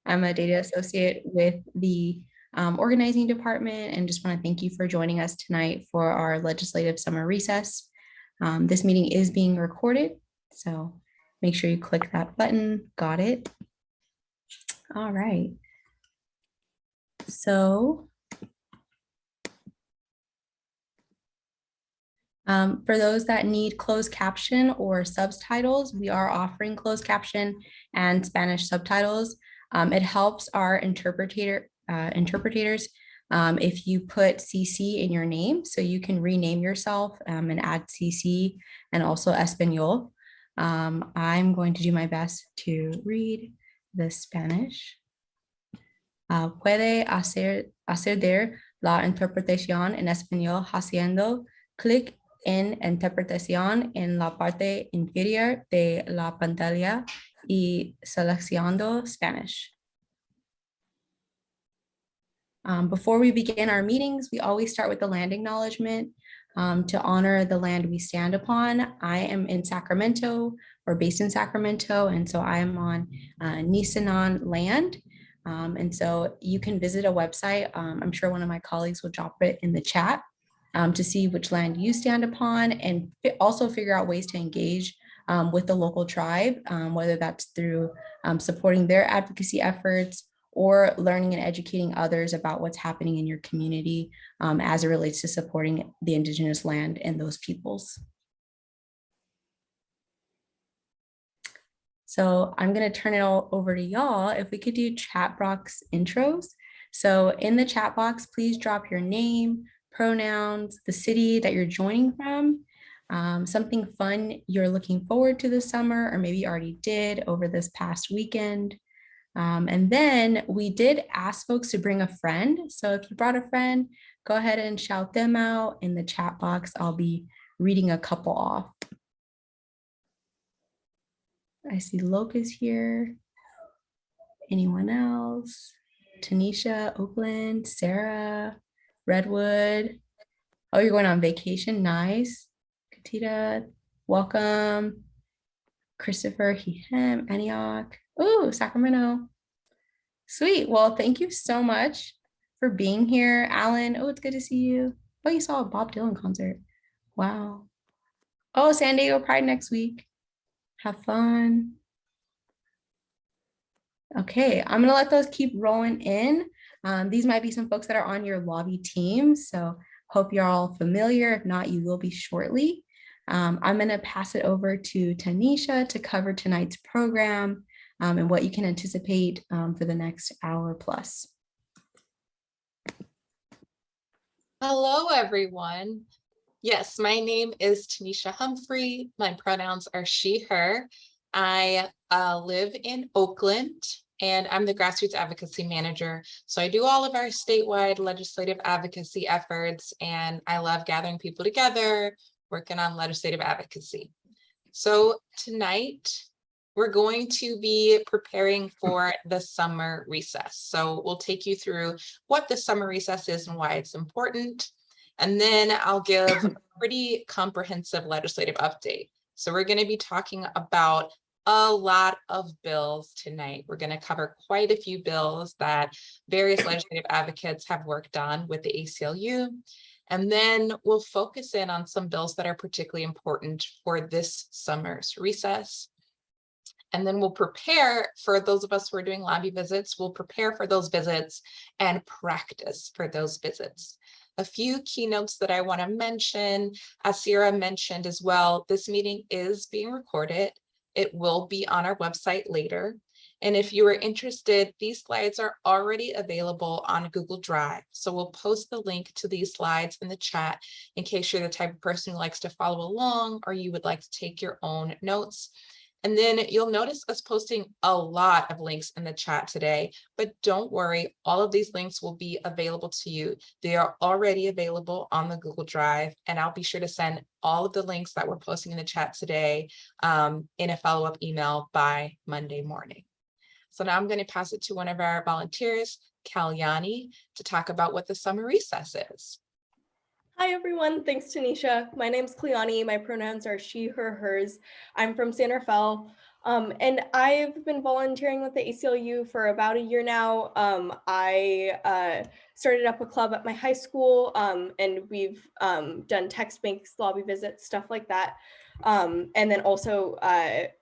I'm a data associate with the organizing department, and just want to thank you for joining us tonight for our legislative summer recess. This meeting is being recorded, so make sure you click that button. Got it. All right. So for those that need closed caption or subtitles, we are offering closed caption and Spanish subtitles. It helps our interpreters if you put CC in your name, so you can rename yourself and add CC and also Espanol. I'm going to do my best to read the Spanish. Puede hacer la interpretación en español haciendo clic en interpretación en la parte inferior de la pantalla y seleccionando Spanish. Before we begin our meetings, we always start with the land acknowledgement to honor the land we stand upon. I am in Sacramento, or based in Sacramento, and so I am on Nisenan land. And so you can visit a website. I'm sure one of my colleagues will drop it in the chat to see which land you stand upon, and also figure out ways to engage with the local tribe, whether that's through supporting their advocacy efforts or learning and educating others about what's happening in your community as it relates to supporting the indigenous land and those peoples. So I'm going to turn it all over to y'all. If we could do chat box intros. So in the chat box, please drop your name, pronouns, the city that you're joining from, something fun you're looking forward to this summer, or maybe you already did over this past weekend. And then we did ask folks to bring a friend. So if you brought a friend, go ahead and shout them out in the chat box. I'll be reading a couple off. I see Locus here. Anyone else? Tanisha, Oakland, Sarah, Redwood. Oh, you're going on vacation. Nice. Katita, welcome. Christopher, he, him, Antioch. Oh, Sacramento. Sweet. Well, thank you so much for being here. Alan, oh, it's good to see you. Oh, you saw a Bob Dylan concert. Wow. Oh, San Diego Pride next week. Have fun. Okay, I'm gonna let those keep rolling in. These might be some folks that are on your lobby team, so hope you're all familiar. If not, you will be shortly. I'm gonna pass it over to Tanisha to cover tonight's program and what you can anticipate for the next hour plus. Hello, everyone. Yes, my name is Tanisha Humphrey. My pronouns are she, her. I live in Oakland, and I'm the Grassroots Advocacy Manager. So I do all of our statewide legislative advocacy efforts, and I love gathering people together, working on legislative advocacy. So tonight, we're going to be preparing for the summer recess. So we'll take you through what the summer recess is and why it's important. And then I'll give a pretty comprehensive legislative update. So we're going to be talking about a lot of bills tonight. We're going to cover quite a few bills that various legislative advocates have worked on with the ACLU. And then we'll focus in on some bills that are particularly important for this summer's recess. And then we'll prepare for those of us who are doing lobby visits, we'll prepare for those visits and practice for those visits. A few keynotes that I want to mention, as Sierra mentioned as well, this meeting is being recorded. It will be on our website later. And if you are interested, these slides are already available on Google Drive. So we'll post the link to these slides in the chat in case you're the type of person who likes to follow along or you would like to take your own notes. And then you'll notice us posting a lot of links in the chat today, but don't worry, all of these links will be available to you. They are already available on the Google Drive, and I'll be sure to send all of the links that we're posting in the chat today in a follow-up email by Monday morning. So now I'm going to pass it to one of our volunteers, Kalyani, to talk about what the summer recess is. Hi, everyone. Thanks, Tanisha. My name's Cleone. My pronouns are she, her, hers. I'm from San Rafael. And I've been volunteering with the ACLU for about a year now. I started up a club at my high school, and we've done text banks, lobby visits, stuff like that. And then also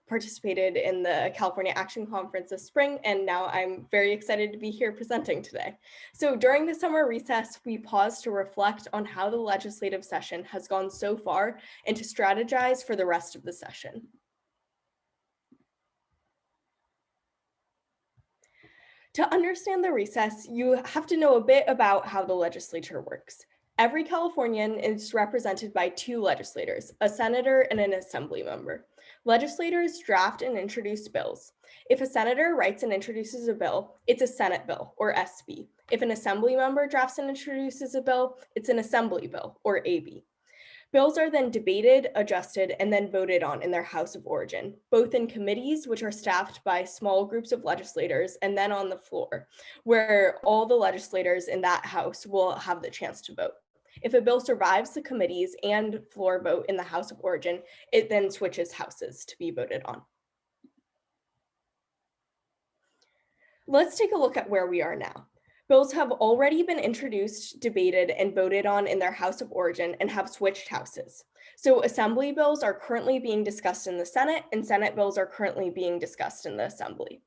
participated in the California Action Conference this spring, and now I'm very excited to be here presenting today. So during the summer recess, we paused to reflect on how the legislative session has gone so far and to strategize for the rest of the session. To understand the recess, you have to know a bit about how the legislature works. Every Californian is represented by two legislators, a senator and an assembly member. Legislators draft and introduce bills. If a senator writes and introduces a bill, it's a Senate bill, or SB. If an assembly member drafts and introduces a bill, it's an assembly bill, or AB. Bills are then debated, adjusted, and then voted on in their house of origin, both in committees, which are staffed by small groups of legislators, and then on the floor, where all the legislators in that house will have the chance to vote. If a bill survives the committees and floor vote in the house of origin, it then switches houses to be voted on. Let's take a look at where we are now. Bills have already been introduced, debated, and voted on in their house of origin and have switched houses. So assembly bills are currently being discussed in the Senate, and Senate bills are currently being discussed in the Assembly.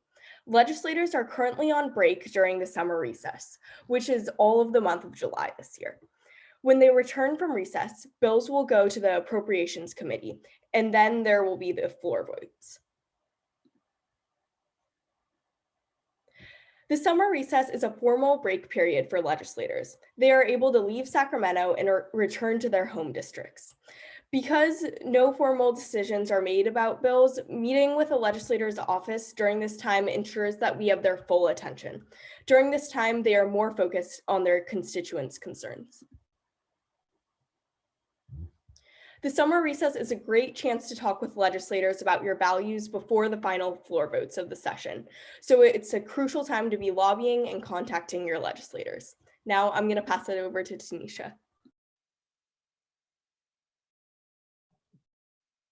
Legislators are currently on break during the summer recess, which is all of the month of July this year. When they return from recess, bills will go to the Appropriations Committee, and then there will be the floor votes. The summer recess is a formal break period for legislators. They are able to leave Sacramento and return to their home districts. Because no formal decisions are made about bills, meeting with a legislator's office during this time ensures that we have their full attention. During this time, they are more focused on their constituents' concerns. The summer recess is a great chance to talk with legislators about your values before the final floor votes of the session. So it's a crucial time to be lobbying and contacting your legislators. Now I'm going to pass it over to Tanisha.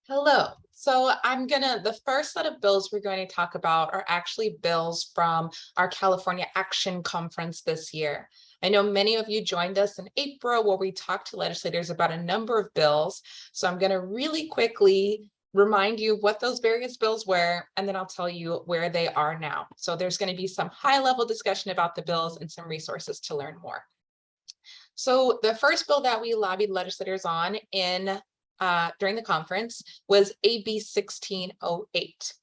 Hello. So the first set of bills we're going to talk about are actually bills from our California Action Conference this year. I know many of you joined us in April where we talked to legislators about a number of bills. So I'm going to really quickly remind you what those various bills were, and then I'll tell you where they are now. So there's going to be some high-level discussion about the bills and some resources to learn more. So the first bill that we lobbied legislators on during the conference was AB 1608.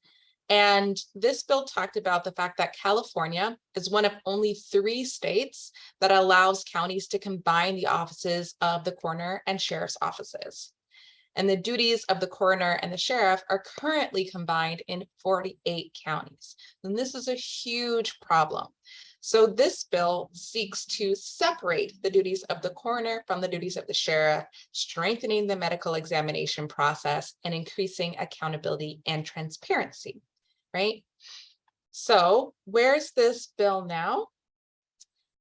And this bill talked about the fact that California is one of only 3 states that allows counties to combine the offices of the coroner and sheriff's offices. And the duties of the coroner and the sheriff are currently combined in 48 counties. And this is a huge problem. So this bill seeks to separate the duties of the coroner from the duties of the sheriff, strengthening the medical examination process and increasing accountability and transparency, right? So where's this bill now?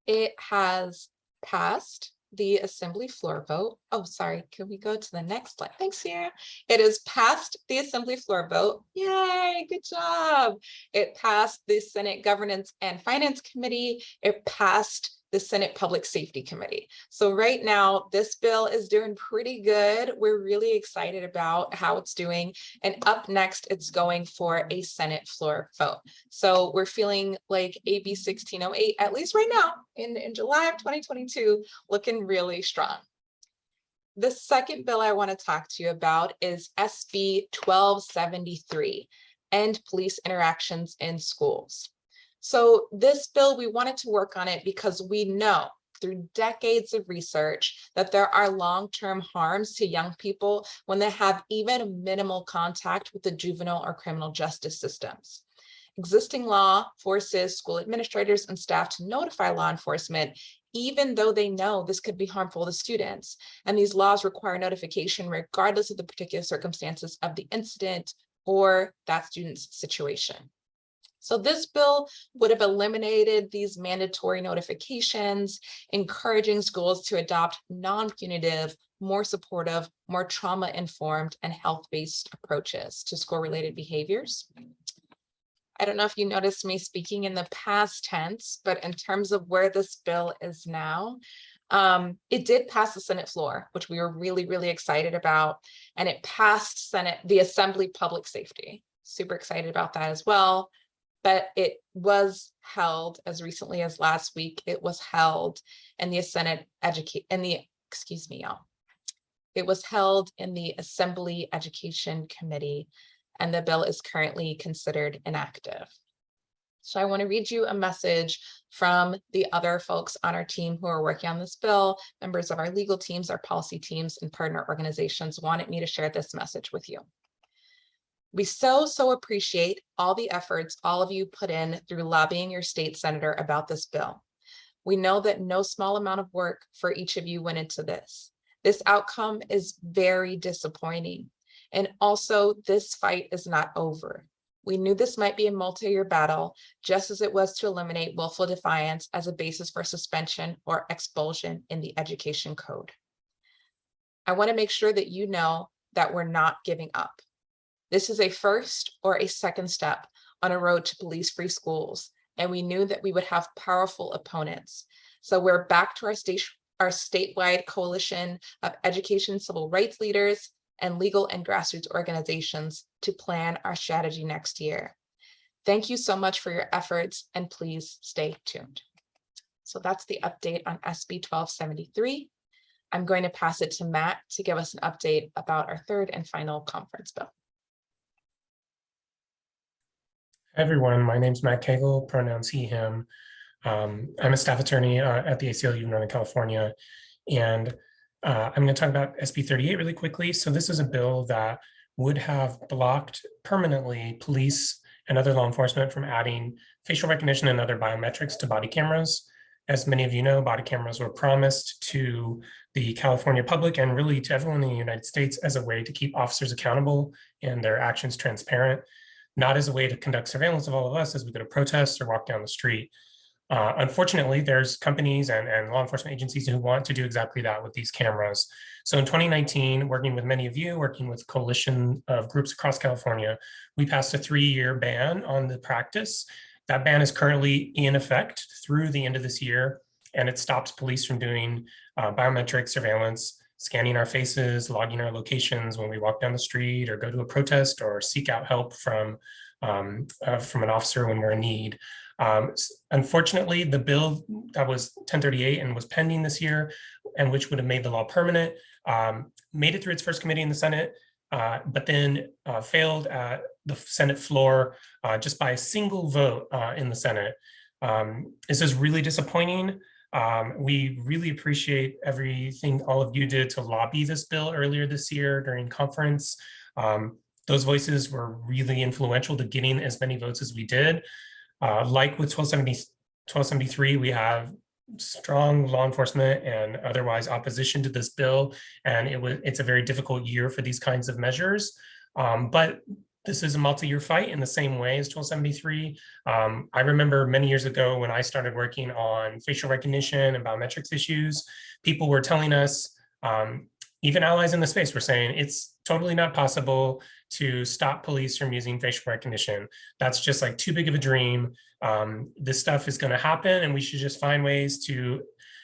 It has passed the assembly floor vote. Oh, sorry, can we go to the next slide? Thanks, Sarah. It has passed the assembly floor vote. Yay, good job. It passed the Senate Governance and Finance Committee. It passed the Senate Public Safety Committee. So right now, this bill is doing pretty good. We're really excited about how it's doing. And up next, it's going for a Senate floor vote. So we're feeling like AB 1608, at least right now, in July of 2022, looking really strong. The second bill I want to talk to you about is SB 1273, End Police Interactions in Schools. So this bill, we wanted to work on it because we know through decades of research that there are long-term harms to young people when they have even minimal contact with the juvenile or criminal justice systems. Existing law forces school administrators and staff to notify law enforcement, even though they know this could be harmful to students. And these laws require notification regardless of the particular circumstances of the incident or that student's situation. So this bill would have eliminated these mandatory notifications, encouraging schools to adopt non-punitive, more supportive, more trauma-informed and health-based approaches to school-related behaviors. I don't know if you noticed me speaking in the past tense, but in terms of where this bill is now, it did pass the Senate floor, which we were really, really excited about. And it passed the Assembly Public Safety. Super excited about that as well. But it was held as recently as last week. It was held in the It was held in the Assembly Education Committee, and the bill is currently considered inactive. So I want to read you a message from the other folks on our team who are working on this bill. Members of our legal teams, our policy teams, and partner organizations wanted me to share this message with you. We so appreciate all the efforts all of you put in through lobbying your state senator about this bill. We know that no small amount of work for each of you went into this. This outcome is very disappointing. And also, this fight is not over. We knew this might be a multi-year battle, just as it was to eliminate willful defiance as a basis for suspension or expulsion in the education code. I want to make sure that you know that we're not giving up. This is a first or a second step on a road to police-free schools, and we knew that we would have powerful opponents. So we're back to our statewide coalition of education civil rights leaders and legal and grassroots organizations to plan our strategy next year. Thank you so much for your efforts, and please stay tuned. So that's the update on SB 1273. I'm going to pass it to Matt to give us an update about our third and final conference bill. Hi everyone, my name is Matt Cagle, pronouns he, him. I'm a staff attorney at the ACLU in Northern California, and I'm going to talk about SB 38 really quickly. So this is a bill that would have blocked permanently police and other law enforcement from adding facial recognition and other biometrics to body cameras. As many of you know, body cameras were promised to the California public and really to everyone in the United States as a way to keep officers accountable and their actions transparent, not as a way to conduct surveillance of all of us as we go to protests or walk down the street. Unfortunately, there's companies and law enforcement agencies who want to do exactly that with these cameras. So in 2019, working with many of you, working with a coalition of groups across California, we passed a 3-year ban on the practice. That ban is currently in effect through the end of this year, and it stops police from doing biometric surveillance, scanning our faces, logging our locations when we walk down the street or go to a protest or seek out help from an officer when we're in need. Unfortunately, the bill that was 1038 and was pending this year, and which would have made the law permanent, made it through its first committee in the Senate, but then failed at the Senate floor just by a single vote in the Senate. This is really disappointing. We really appreciate everything all of you did to lobby this bill earlier this year during conference. Those voices were really influential to getting as many votes as we did. Like with 1273, we have strong law enforcement and otherwise opposition to this bill, and it's a very difficult year for these kinds of measures. But this is a multi-year fight in the same way as 1273. I remember many years ago when I started working on facial recognition and biometrics issues, people were telling us, even allies in the space were saying, it's totally not possible to stop police from using facial recognition. That's just like too big of a dream. This stuff is going to happen, and we should just find ways to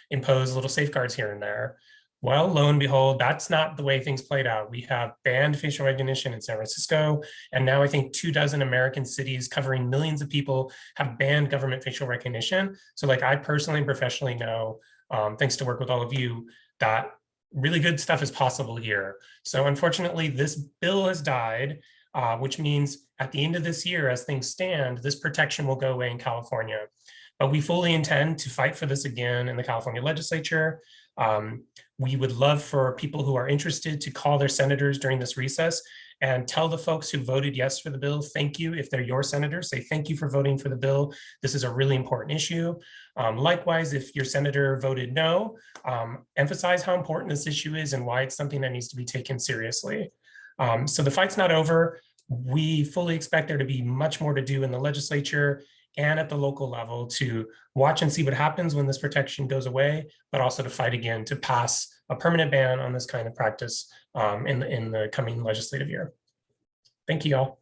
impose little safeguards here and there. Well, lo and behold, that's not the way things played out. We have banned facial recognition in San Francisco, and now I think 24 American cities covering millions of people have banned government facial recognition. So like I personally and professionally know, thanks to work with all of you, that really good stuff is possible here. So unfortunately, this bill has died, which means at the end of this year, as things stand, this protection will go away in California. But we fully intend to fight for this again in the California legislature. We would love for people who are interested to call their senators during this recess and tell the folks who voted yes for the bill, thank you. If they're your senators, say thank you for voting for the bill. This is a really important issue. Likewise, if your senator voted no, emphasize how important this issue is and why it's something that needs to be taken seriously. So the fight's not over. we fully expect there to be much more to do in the legislature and at the local level to watch and see what happens when this protection goes away, but also to fight again to pass a permanent ban on this kind of practice in the coming legislative year. Thank you all.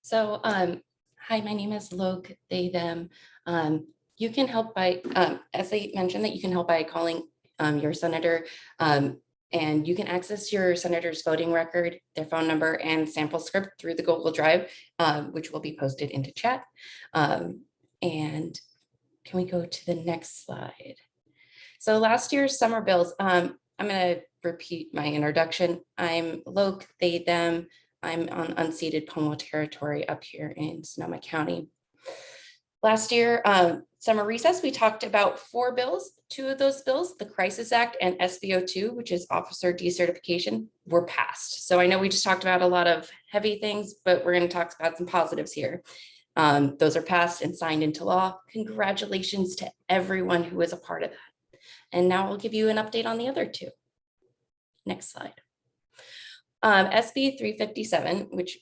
So, hi, my name is Loke, they, them. You can help by, as they mentioned, that you can help by calling your senator, and you can access your senator's voting record, their phone number, and sample script through the Google Drive, which will be posted into chat. And can we go to the next slide? So last year's summer bills, I'm going to repeat my introduction. I'm Loke, they, them. I'm on unceded Pomo territory up here in Sonoma County. Last year, summer recess, we talked about 4 bills. 2 of those bills, the Crisis Act and SB02, which is officer decertification, were passed. So I know we just talked about a lot of heavy things, but we're going to talk about some positives here. Those are passed and signed into law. Congratulations to everyone who was a part of that. And now I'll give you an update on the other 2. Next slide. SB 357, which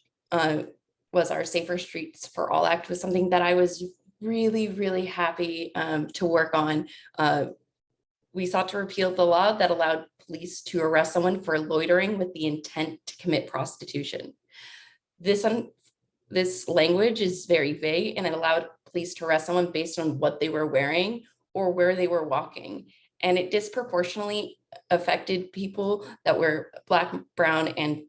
was our Safer Streets for All Act, was something that I was really happy to work on. We sought to repeal the law that allowed police to arrest someone for loitering with the intent to commit prostitution. This language is very vague, and it allowed police to arrest someone based on what they were wearing or where they were walking. And it disproportionately affected people that were Black, brown, and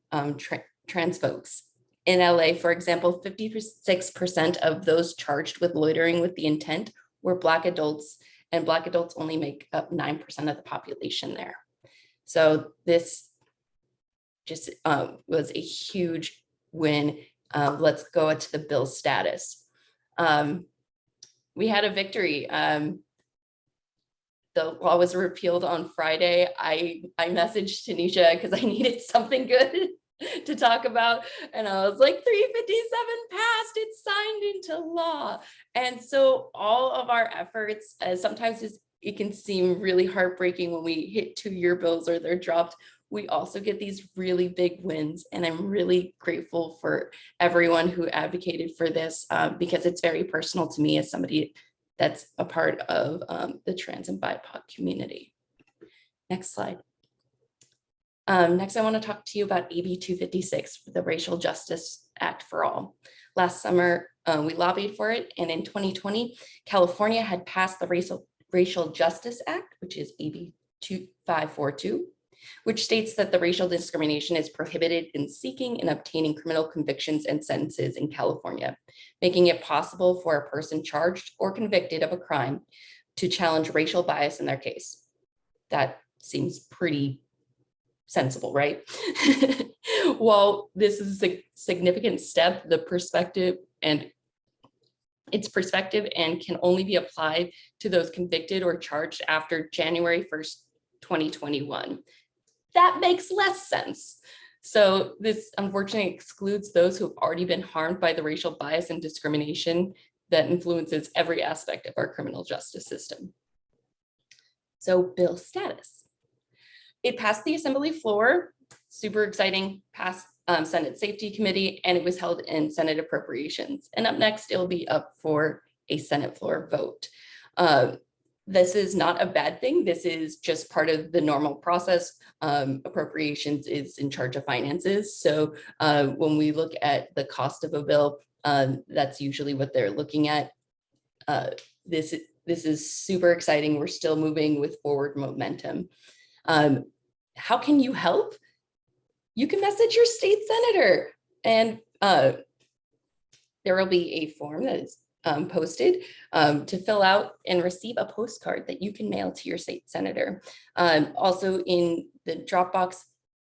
trans folks. In LA, for example, 56% of those charged with loitering with the intent were Black adults, and Black adults only make up 9% of the population there. So this just was a huge win. Let's go to the bill status. We had a victory. The law was repealed on Friday. I messaged Tanisha because I needed something good to talk about. And I was like, 357 passed, it's signed into law. And so all of our efforts, sometimes it can seem really heartbreaking when we hit 2-year bills or they're dropped. We also get these really big wins. And I'm really grateful for everyone who advocated for this because it's very personal to me as somebody that's a part of the trans and BIPOC community. Next slide. Next, I want to talk to you about AB 256, the Racial Justice Act for All. Last summer, we lobbied for it, and in 2020, California had passed the Racial Justice Act, which is AB 2542, which states that the racial discrimination is prohibited in seeking and obtaining criminal convictions and sentences in California, making it possible for a person charged or convicted of a crime to challenge racial bias in their case. That seems pretty sensible, right? While this is a significant step, its perspective and can only be applied to those convicted or charged after January 1st, 2021. That makes less sense. So this unfortunately excludes those who have already been harmed by the racial bias and discrimination that influences every aspect of our criminal justice system. So bill status. It passed the Assembly floor, super exciting, passed Senate Safety Committee, and it was held in Senate Appropriations. And up next, it'll be up for a Senate floor vote. This is not a bad thing. This is just part of the normal process. Appropriations is in charge of finances. So when we look at the cost of a bill, that's usually what they're looking at. This is super exciting. We're still moving with forward momentum. How can you help? You can message your state senator, and there will be a form that is posted to fill out and receive a postcard that you can mail to your state senator. Also in the Dropbox,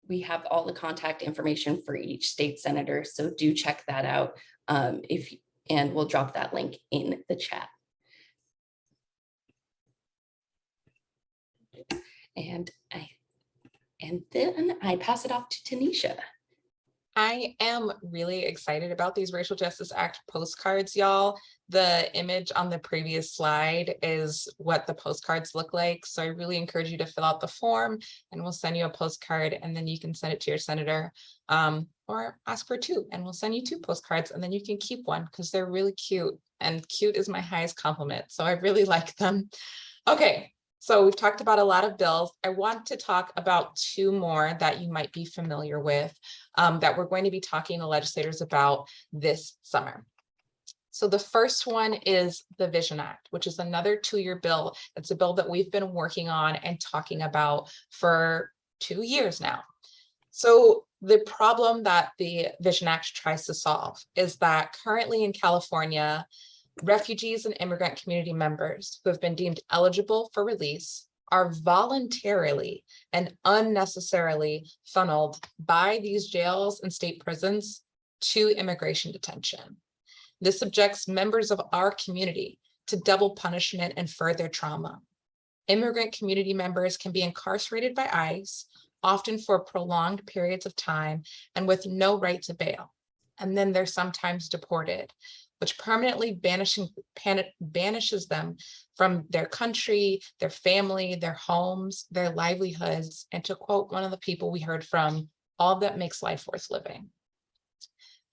we have all the contact information for each state senator, so do check that out and we'll drop that link in the chat. And then I pass it off to Tanisha. I am really excited about these Racial Justice Act postcards, y'all. The image on the previous slide is what the postcards look like. So I really encourage you to fill out the form and we'll send you a postcard and then you can send it to your senator or ask for two and we'll send you 2 postcards and then you can keep one because they're really cute and cute is my highest compliment. So I really like them. Okay. So we've talked about a lot of bills. I want to talk about 2 more that you might be familiar with that we're going to be talking to legislators about this summer. So the first one is the Vision Act, which is another 2-year bill. It's a bill that we've been working on and talking about for 2 years now. So the problem that the Vision Act tries to solve is that currently in California, refugees and immigrant community members who have been deemed eligible for release are voluntarily and unnecessarily funneled by these jails and state prisons to immigration detention. This subjects members of our community to double punishment and further trauma. Immigrant community members can be incarcerated by ICE, often for prolonged periods of time and with no right to bail. And then they're sometimes deported, which permanently banishes them from their country, their family, their homes, their livelihoods, and to quote one of the people we heard from, all that makes life worth living.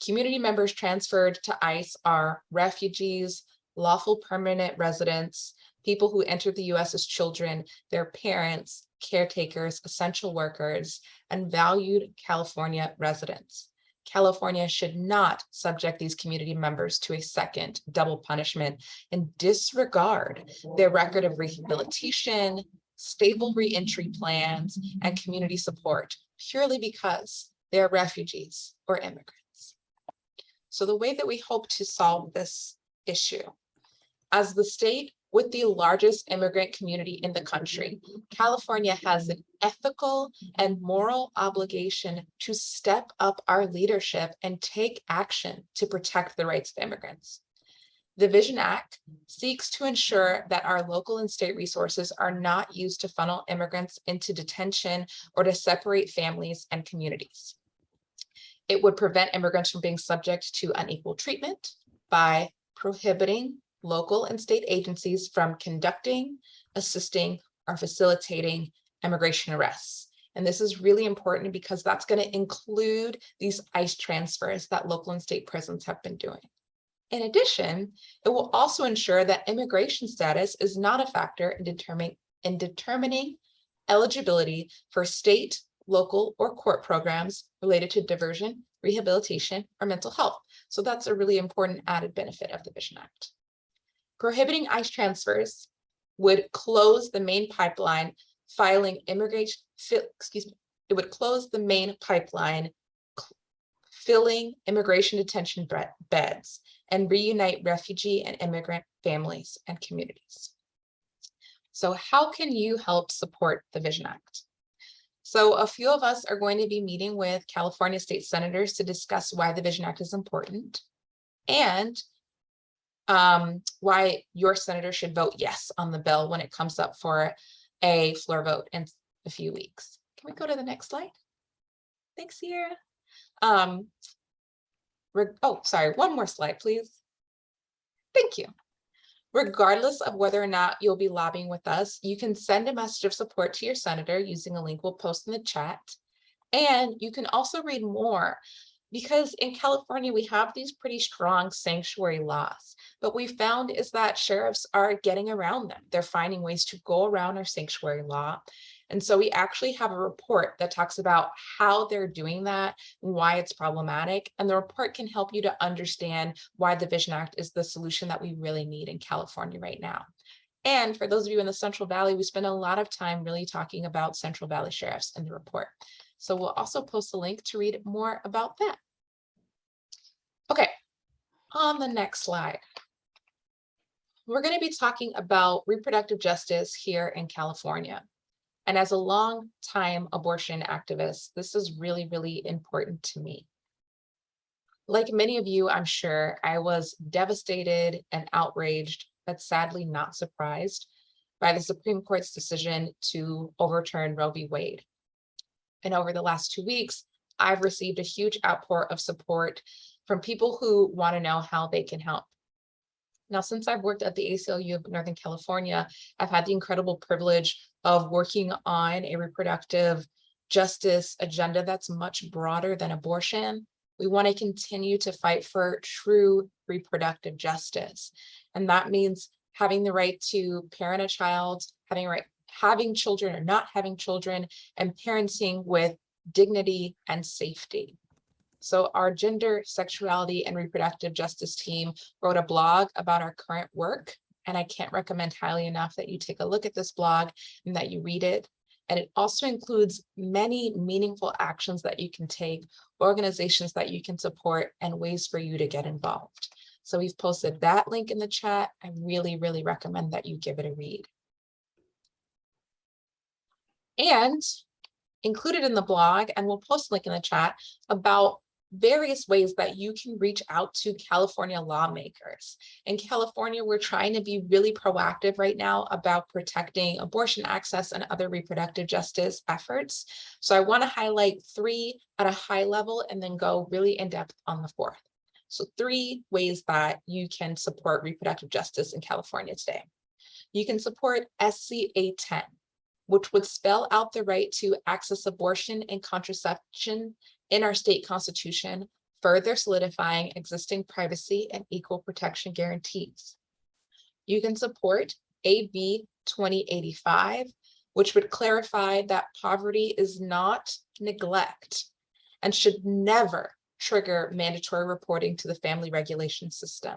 Community members transferred to ICE are refugees, lawful permanent residents, people who entered the US as children, their parents, caretakers, essential workers, and valued California residents. California should not subject these community members to a second double punishment and disregard their record of rehabilitation, stable reentry plans, and community support purely because they're refugees or immigrants. So the way that we hope to solve this issue, as the state with the largest immigrant community in the country, California has an ethical and moral obligation to step up our leadership and take action to protect the rights of immigrants. The Vision Act seeks to ensure that our local and state resources are not used to funnel immigrants into detention or to separate families and communities. It would prevent immigrants from being subject to unequal treatment by prohibiting local and state agencies from conducting, assisting, or facilitating immigration arrests. And this is really important because that's going to include these ICE transfers that local and state prisons have been doing. In addition, it will also ensure that immigration status is not a factor in determining eligibility for state, local, or court programs related to diversion, rehabilitation, or mental health. So that's a really important added benefit of the Vision Act. Prohibiting ICE transfers would close the main pipeline it would close the main pipeline filling immigration detention beds and reunite refugee and immigrant families and communities. So how can you help support the Vision Act? So a few of us are going to be meeting with California state senators to discuss why the Vision Act is important and why your senator should vote yes on the bill when it comes up for a floor vote in a few weeks. Can we go to the next slide? Thanks, Sierra. Sorry, one more slide, please. Thank you. Regardless of whether or not you'll be lobbying with us, you can send a message of support to your senator using a link we'll post in the chat. And you can also read more because in California, we have these pretty strong sanctuary laws. What we found is that sheriffs are getting around them. They're finding ways to go around our sanctuary law. And so we actually have a report that talks about how they're doing that, and why it's problematic. And the report can help you to understand why the Vision Act is the solution that we really need in California right now. And for those of you in the Central Valley, we spend a lot of time really talking about Central Valley sheriffs in the report. So we'll also post a link to read more about that. Okay, on the next slide, we're going to be talking about reproductive justice here in California. And as a long-time abortion activist, this is really, really important to me. Like many of you, I'm sure, I was devastated and outraged, but sadly not surprised by the Supreme Court's decision to overturn Roe v. Wade. And over the last 2 weeks, I've received a huge outpour of support from people who want to know how they can help. Now, since I've worked at the ACLU of Northern California, I've had the incredible privilege of working on a reproductive justice agenda that's much broader than abortion. We want to continue to fight for true reproductive justice. And that means having the right to parent a child, having children or not having children, and parenting with dignity and safety. So our gender, sexuality, and reproductive justice team wrote a blog about our current work, and I can't recommend highly enough that you take a look at this blog and that you read it. And it also includes many meaningful actions that you can take, organizations that you can support, and ways for you to get involved. So we've posted that link in the chat. I really, really recommend that you give it a read. And included in the blog, and we'll post a link in the chat, about various ways that you can reach out to California lawmakers. In California, we're trying to be really proactive right now about protecting abortion access and other reproductive justice efforts. So I want to highlight 3 at a high level and then go really in depth on the 4th. So 3 ways that you can support reproductive justice in California today. You can support SCA 10, which would spell out the right to access abortion and contraception in our state constitution, further solidifying existing privacy and equal protection guarantees. You can support AB 2085, which would clarify that poverty is not neglect and should never trigger mandatory reporting to the family regulation system.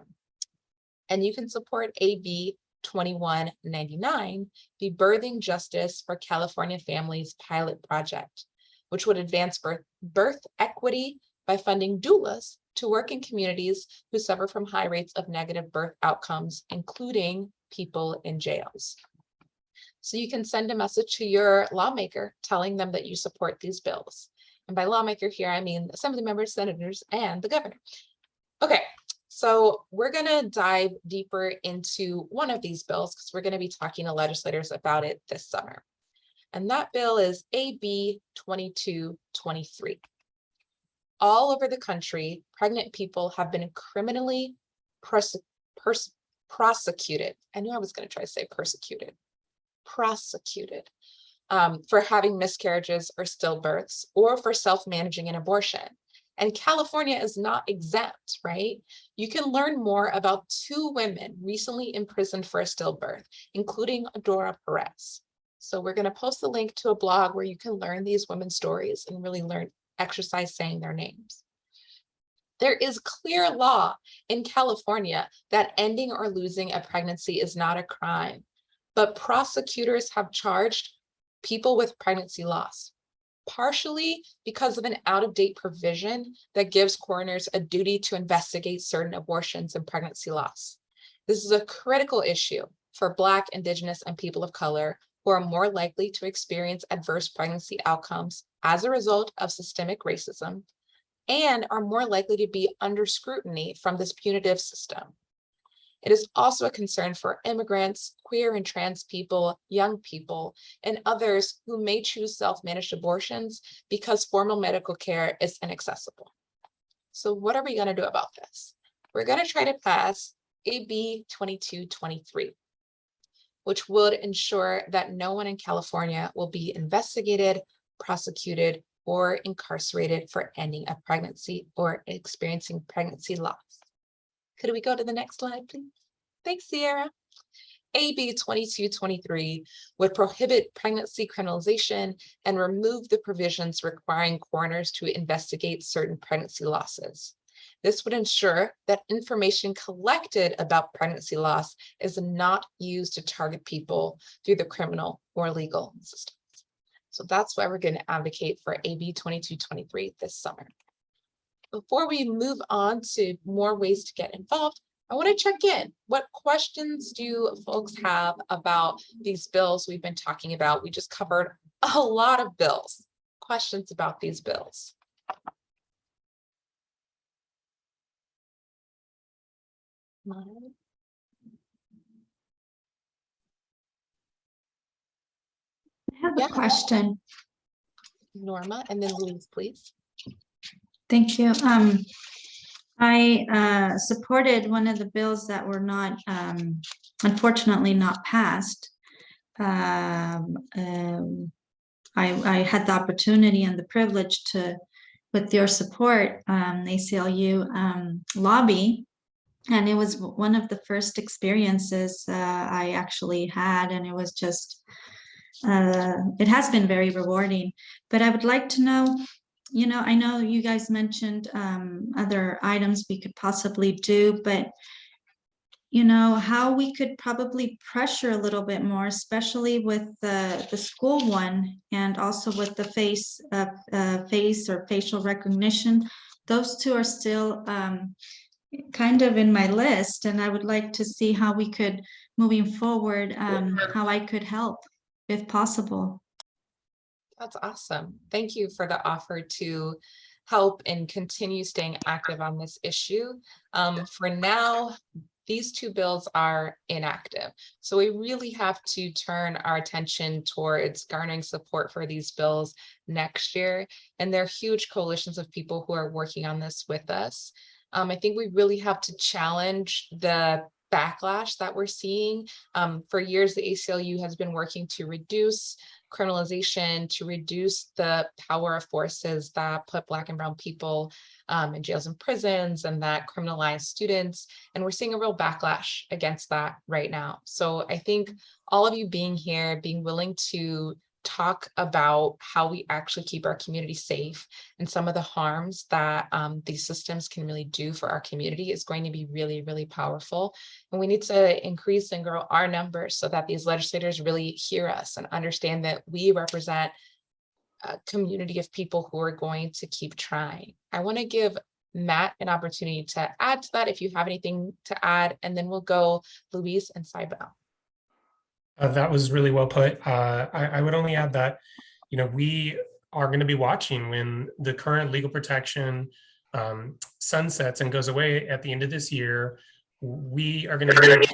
And you can support AB 2199, the Birthing Justice for California Families pilot project, which would advance birth equity by funding doulas to work in communities who suffer from high rates of negative birth outcomes, including people in jails. So you can send a message to your lawmaker telling them that you support these bills. And by lawmaker here, I mean assembly members, senators, and the governor. Okay. So we're going to dive deeper into one of these bills because we're going to be talking to legislators about it this summer. And that bill is AB 2223. All over the country, pregnant people have been criminally prosecuted. I knew I was going to try to say persecuted. Prosecuted for having miscarriages or stillbirths, or for self-managing an abortion. And California is not exempt, right? You can learn more about 2 women recently imprisoned for a stillbirth, including Adora Perez. So we're going to post the link to a blog where you can learn these women's stories and really exercise saying their names. There is clear law in California that ending or losing a pregnancy is not a crime, but prosecutors have charged people with pregnancy loss, partially because of an out-of-date provision that gives coroners a duty to investigate certain abortions and pregnancy loss. This is a critical issue for Black, Indigenous, and people of color who are more likely to experience adverse pregnancy outcomes as a result of systemic racism and are more likely to be under scrutiny from this punitive system. It is also a concern for immigrants, queer and trans people, young people, and others who may choose self-managed abortions because formal medical care is inaccessible. So what are we going to do about this? We're going to try to pass AB 2223, which would ensure that no one in California will be investigated, prosecuted, or incarcerated for ending a pregnancy or experiencing pregnancy loss. Could we go to the next slide, please? Thanks, Sierra. AB 2223 would prohibit pregnancy criminalization and remove the provisions requiring coroners to investigate certain pregnancy losses. This would ensure that information collected about pregnancy loss is not used to target people through the criminal or legal systems. So that's why we're going to advocate for AB 2223 this summer. Before we move on to more ways to get involved, I want to check in. What questions do folks have about these bills we've been talking about? We just covered a lot of bills. Questions about these bills? I have Yeah. a question. Norma, and then Louise, please. Thank you. I supported one of the bills that were not, unfortunately, not passed. I had the opportunity and the privilege to, with your support, ACLU lobby, and it was one of the first experiences I actually had, and it was just, it has been very rewarding. But I would like to know, you know, I know you guys mentioned other items we could possibly do, but you know, how we could probably pressure a little bit more, especially with the school one, and also with the face or facial recognition. Those two are still kind of in my list, and I would like to see how we could, moving forward, how I could help, if possible. That's awesome. Thank you for the offer to help and continue staying active on this issue. For now, these two bills are inactive. So we really have to turn our attention towards garnering support for these bills next year. And there are huge coalitions of people who are working on this with us. I think we really have to challenge the backlash that we're seeing. For years, the ACLU has been working to reduce criminalization, to reduce the power of forces that put Black and brown people in jails and prisons and that criminalize students. And we're seeing a real backlash against that right now. So I think all of you being here, being willing to talk about how we actually keep our community safe and some of the harms that these systems can really do for our community is going to be really, really powerful. And we need to increase and grow our numbers so that these legislators really hear us and understand that we represent a community of people who are going to keep trying. I want to give Matt an opportunity to add to that if you have anything to add, and then we'll go Louise and Saibal. That was really well put. I would only add that, you know, we are going to be watching when the current legal protection sunsets and goes away at the end of this year. We are going to need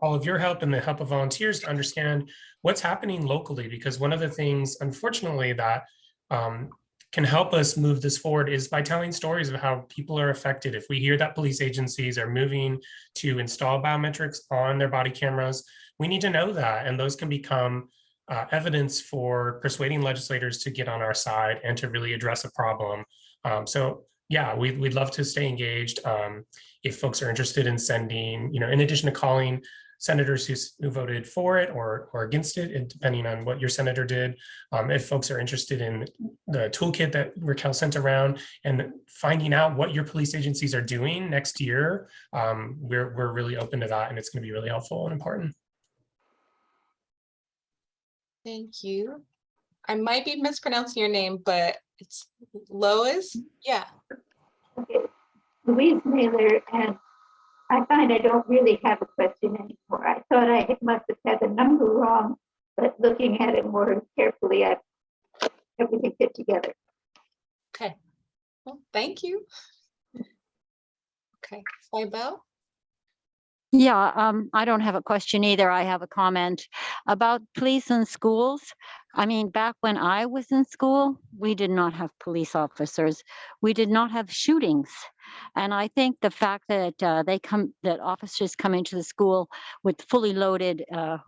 all of your help and the help of volunteers to understand what's happening locally, because one of the things, unfortunately, that can help us move this forward is by telling stories of how people are affected. If we hear that police agencies are moving to install biometrics on their body cameras, we need to know that, and those can become evidence for persuading legislators to get on our side and to really address a problem. So yeah, we'd love to stay engaged. If folks are interested in sending, you know, in addition to calling senators who voted for it or against it, and depending on what your senator did, if folks are interested in the toolkit that Raquel sent around and finding out what your police agencies are doing next year, we're really open to that, and it's going to be really helpful and important. Thank you. I might be mispronouncing your name, but it's Lois. Yeah. Okay. Louise Taylor, and I find I don't really have a question anymore. I thought I must have had the number wrong, but looking at it more carefully, everything fit together. Okay. Well, thank you. Okay. Saibal? Yeah, I don't have a question either. I have a comment about police in schools. I mean, back when I was in school, we did not have police officers. We did not have shootings. And I think the fact that that officers come into the school with fully loaded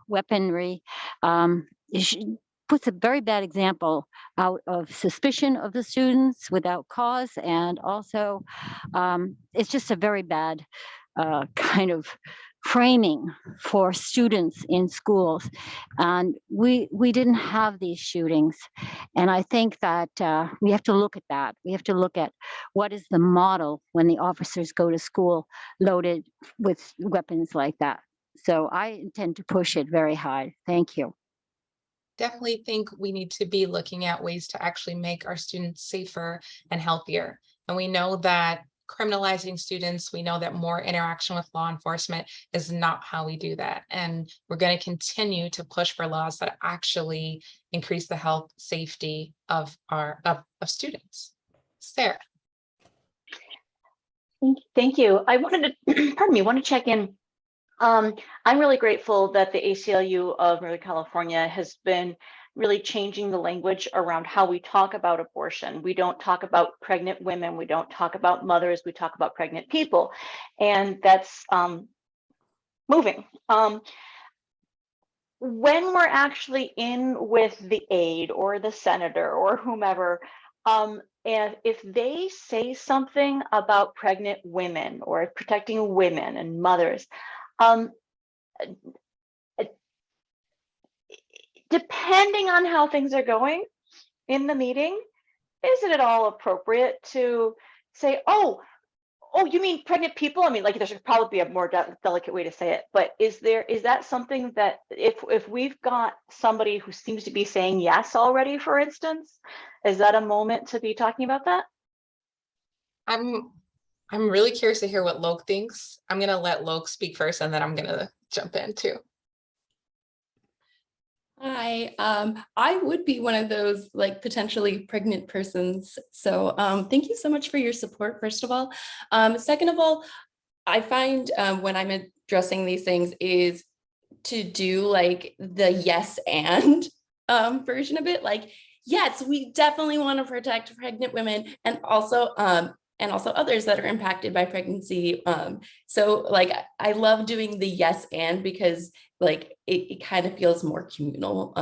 weaponry puts a very bad example out of suspicion of the students without cause. And also, it's just a very bad kind of framing for students in schools. And we didn't have these shootings. And I think that we have to look at that. We have to look at what is the model when the officers go to school loaded with weapons like that. So I intend to push it very high. Thank you. Definitely think we need to be looking at ways to actually make our students safer and healthier. And we know that criminalizing students, we know that more interaction with law enforcement is not how we do that. And we're going to continue to push for laws that actually increase the health, safety of our students. Sarah. Thank you. I wanted to, pardon me, want to check in. I'm really grateful that the ACLU of Northern California has been really changing the language around how we talk about abortion. We don't talk about pregnant women. We don't talk about mothers. We talk about pregnant people. And that's moving. When we're actually in with the aide or the senator or whomever, and if they say something about pregnant women or protecting women and mothers, depending on how things are going in the meeting, is it at all appropriate to say, oh, you mean pregnant people? I mean, like, there should probably be a more delicate way to say it, but is that something that if we've got somebody who seems to be saying yes already, for instance, is that a moment to be talking about that? I'm really curious to hear what Loke thinks. I'm gonna let Loke speak first, and then I'm gonna jump in too. Hi, I would be one of those like potentially pregnant persons. So thank you so much for your support, first of all. Second of all, I find when I'm addressing these things is to do like the yes and version of it. Like, yes, we definitely want to protect pregnant women and also others that are impacted by pregnancy. So like, I love doing the yes and because like it kind of feels more communal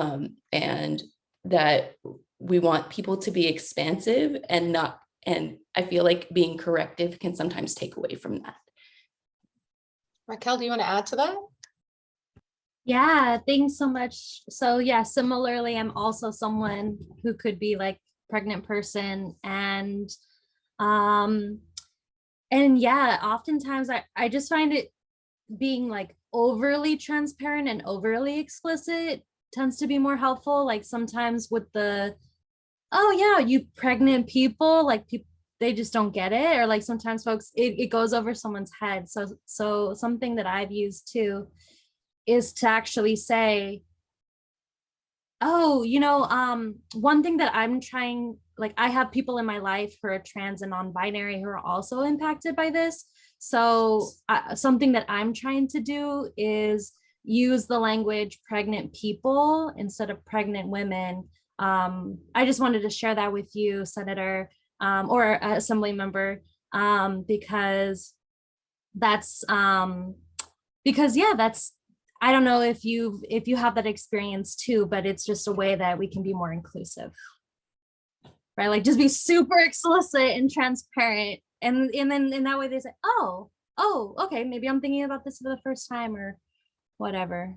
and that we want people to be expansive and I feel like being corrective can sometimes take away from that. Raquel, do you want to add to that? Yeah, thanks so much. So yeah, similarly, I'm also someone who could be like pregnant person and yeah, oftentimes I just find it being like overly transparent and overly explicit tends to be more helpful. Like sometimes with the, oh yeah, you pregnant people, like people, they just don't get it. Or like sometimes folks, it goes over someone's head. So something that I've used too is to actually say, oh, one thing that I'm trying, like I have people in my life who are trans and non-binary who are also impacted by this. So something that I'm trying to do is use the language pregnant people instead of pregnant women. I just wanted to share that with you, Senator, or Assembly Member, because yeah, that's, I don't know if you have that experience too, but it's just a way that we can be more inclusive, right? Like just be super explicit and transparent. And then in that way they say, oh, okay, maybe I'm thinking about this for the first time or whatever.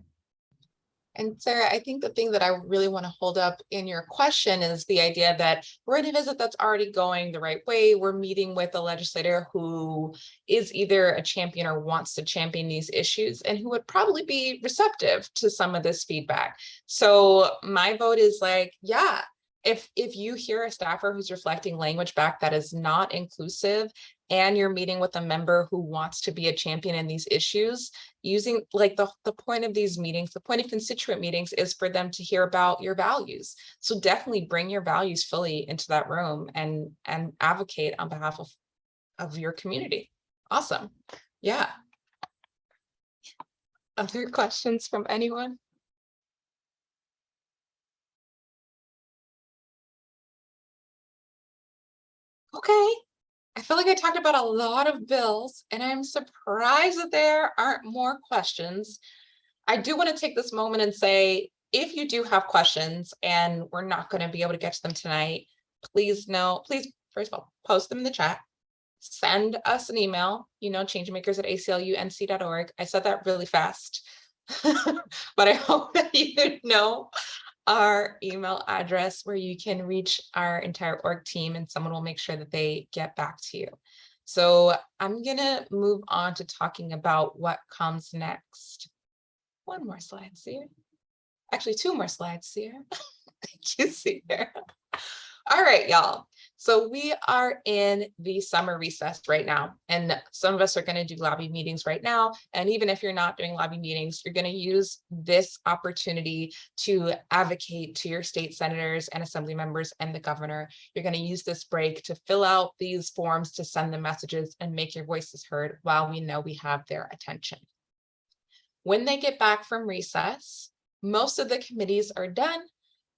And Sarah, I think the thing that I really want to hold up in your question is the idea that we're in a visit that's already going the right way. We're meeting with a legislator who is either a champion or wants to champion these issues and who would probably be receptive to some of this feedback. So my vote is like, yeah, if you hear a staffer who's reflecting language back that is not inclusive and you're meeting with a member who wants to be a champion in these issues, using like the point of these meetings, the point of constituent meetings is for them to hear about your values. So definitely bring your values fully into that room and advocate on behalf of your community. Awesome. Yeah. Other questions from anyone? Okay. I feel like I talked about a lot of bills and I'm surprised that there aren't more questions. I do want to take this moment and say, if you do have questions and we're not going to be able to get to them tonight, please first of all, post them in the chat, send us an email, changemakers@aclunc.org. I said that really fast, but I hope that you know our email address where you can reach our entire org team and someone will make sure that they get back to you. So I'm gonna move on to talking about what comes next. One more slide, Sierra. Actually, two more slides, Sierra. Thank you, Sierra. All right, y'all. So we are in the summer recess right now, and some of us are going to do lobby meetings right now. And even if you're not doing lobby meetings, you're going to use this opportunity to advocate to your state senators and assembly members and the governor. You're going to use this break to fill out these forms to send the messages and make your voices heard while we know we have their attention. When they get back from recess, most of the committees are done.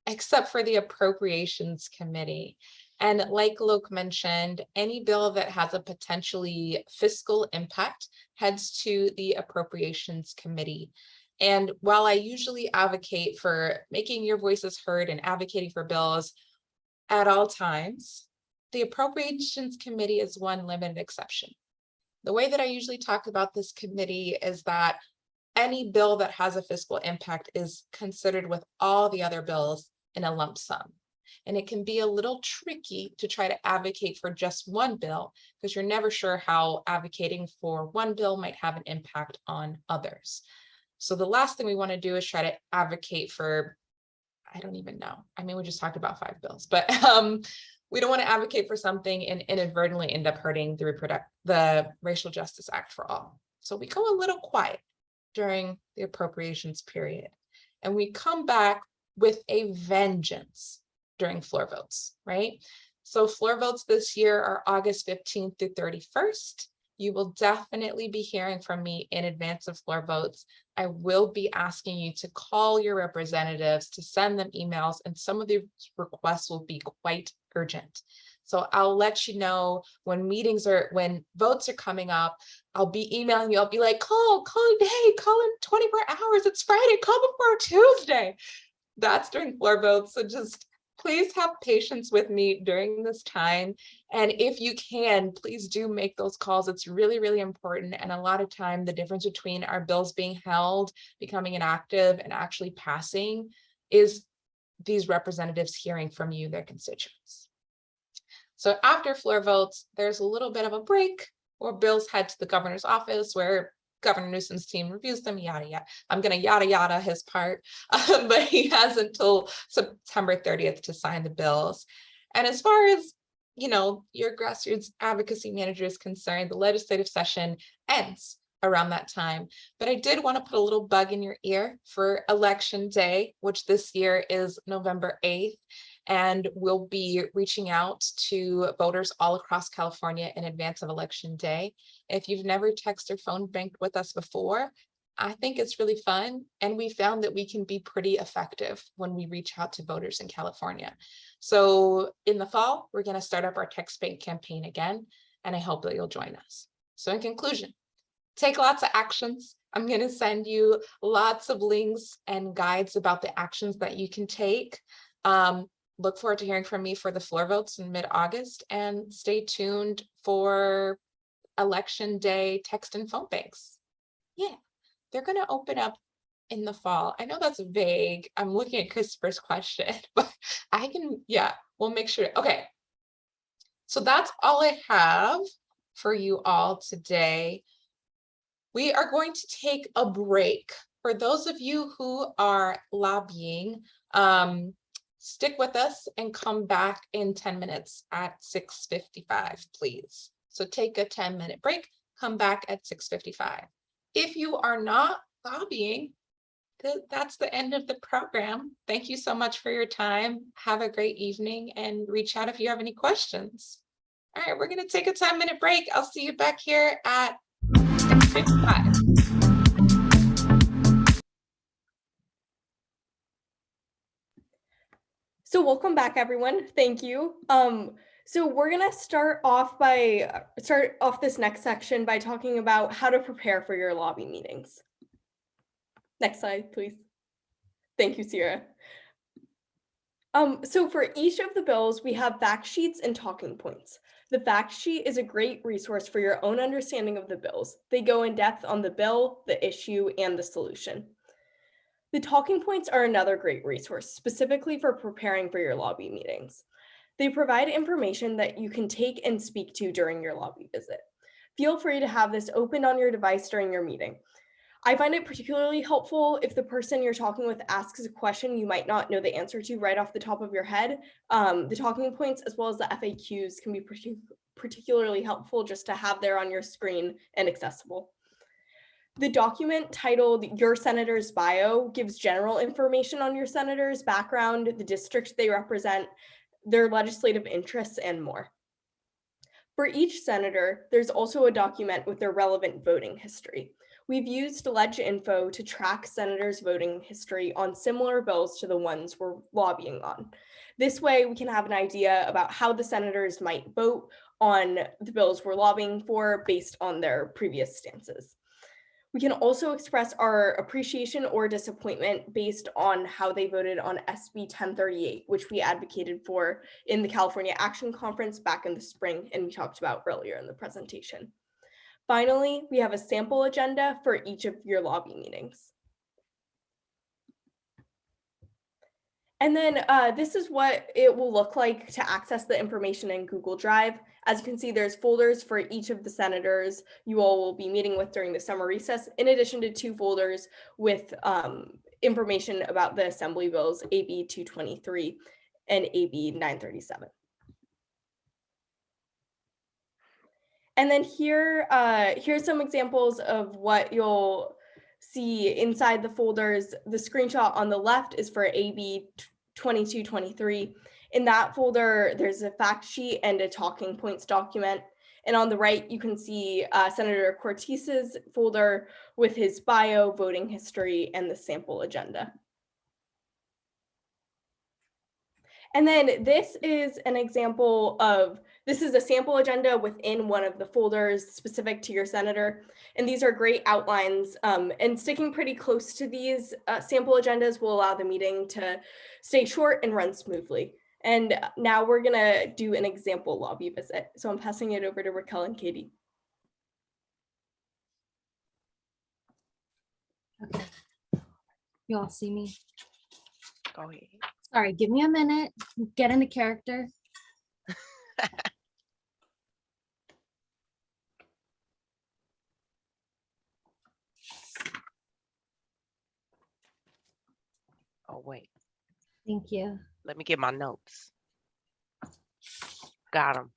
except for the Appropriations Committee. And like Luke mentioned, any bill that has a potentially fiscal impact heads to the Appropriations Committee. And while I usually advocate for making your voices heard and advocating for bills at all times, the Appropriations Committee is one limited exception. The way that I usually talk about this committee is that any bill that has a fiscal impact is considered with all the other bills in a lump sum. And it can be a little tricky to try to advocate for just one bill because you're never sure how advocating for one bill might have an impact on others. So the last thing we want to do is try to advocate for, I don't even know. I mean, we just talked about 5 bills, but we don't want to advocate for something and inadvertently end up hurting the Racial Justice Act for all. So we go a little quiet during the appropriations period, and we come back with a vengeance during floor votes, right? So floor votes this year are August 15th through 31st. You will definitely be hearing from me in advance of floor votes. I will be asking you to call your representatives, to send them emails, and some of the requests will be quite urgent. So I'll let you know when votes are coming up. I'll be emailing you. I'll be like, call in 24 hours. It's Friday, call before Tuesday. That's during floor votes. So just please have patience with me during this time. And if you can, please do make those calls. It's really, really important. And a lot of time, the difference between our bills being held, becoming inactive, and actually passing is these representatives hearing from you, their constituents. So after floor votes, there's a little bit of a break where bills head to the governor's office where Governor Newsom's team reviews them, yada, yada. I'm going to yada, yada his part, but he has until September 30th to sign the bills. And as far as, your grassroots advocacy manager is concerned, the legislative session ends around that time. But I did want to put a little bug in your ear for Election Day, which this year is November 8th. And we'll be reaching out to voters all across California in advance of Election Day. If you've never texted or phone banked with us before, I think it's really fun. And we found that we can be pretty effective when we reach out to voters in California. So in the fall, we're going to start up our text bank campaign again, and I hope that you'll join us. So in conclusion, take lots of actions. I'm going to send you lots of links and guides about the actions that you can take. Look forward to hearing from me for the floor votes in mid-August, and stay tuned for Election Day text and phone banks. Yeah, they're going to open up in the fall. I know that's vague. I'm looking at Christopher's question, but we'll make sure. Okay, so that's all I have for you all today. We are going to take a break. For those of you who are lobbying, stick with us and come back in 10 minutes at 6:55, please. So take a 10-minute break, come back at 6:55. If you are not lobbying, that's the end of the program. Thank you so much for your time. Have a great evening and reach out if you have any questions. All right, we're going to take a 10-minute break. I'll see you back here at 6:55. So welcome back, everyone. Thank you. So we're gonna start off this next section by talking about how to prepare for your lobby meetings. Next slide, please. Thank you, Sierra. So for each of the bills, we have fact sheets and talking points. The fact sheet is a great resource for your own understanding of the bills. They go in depth on the bill, the issue, and the solution. The talking points are another great resource, specifically for preparing for your lobby meetings. They provide information that you can take and speak to during your lobby visit. Feel free to have this open on your device during your meeting. I find it particularly helpful if the person you're talking with asks a question you might not know the answer to right off the top of your head. The talking points as well as the FAQs can be particularly helpful just to have there on your screen and accessible. The document titled Your Senator's Bio gives general information on your senator's background, the district they represent, their legislative interests, and more. For each senator, there's also a document with their relevant voting history. We've used Ledge Info to track senators' voting history on similar bills to the ones we're lobbying on. This way, we can have an idea about how the senators might vote on the bills we're lobbying for based on their previous stances. We can also express our appreciation or disappointment based on how they voted on SB 1038, which we advocated for in the California Action Conference back in the spring and we talked about earlier in the presentation. Finally, we have a sample agenda for each of your lobby meetings. And then this is what it will look like to access the information in Google Drive. As you can see, there's folders for each of the senators you all will be meeting with during the summer recess, in addition to 2 folders with information about the Assembly bills, AB 223 and AB 937. And then here's some examples of what you'll see inside the folders. The screenshot on the left is for AB 2223. In that folder, there's a fact sheet and a talking points document. And on the right, you can see Senator Cortez's folder with his bio, voting history, and the sample agenda. And then this is an example of, this is a sample agenda within one of the folders specific to your senator. And these are great outlines, and sticking pretty close to these sample agendas will allow the meeting to stay short and run smoothly. And now we're gonna do an example lobby visit. So I'm passing it over to Raquel and Katie. Okay. You all see me? Go ahead. Sorry, give me a minute. Get into character. Oh, wait. Thank you. Let me get my notes. Got them.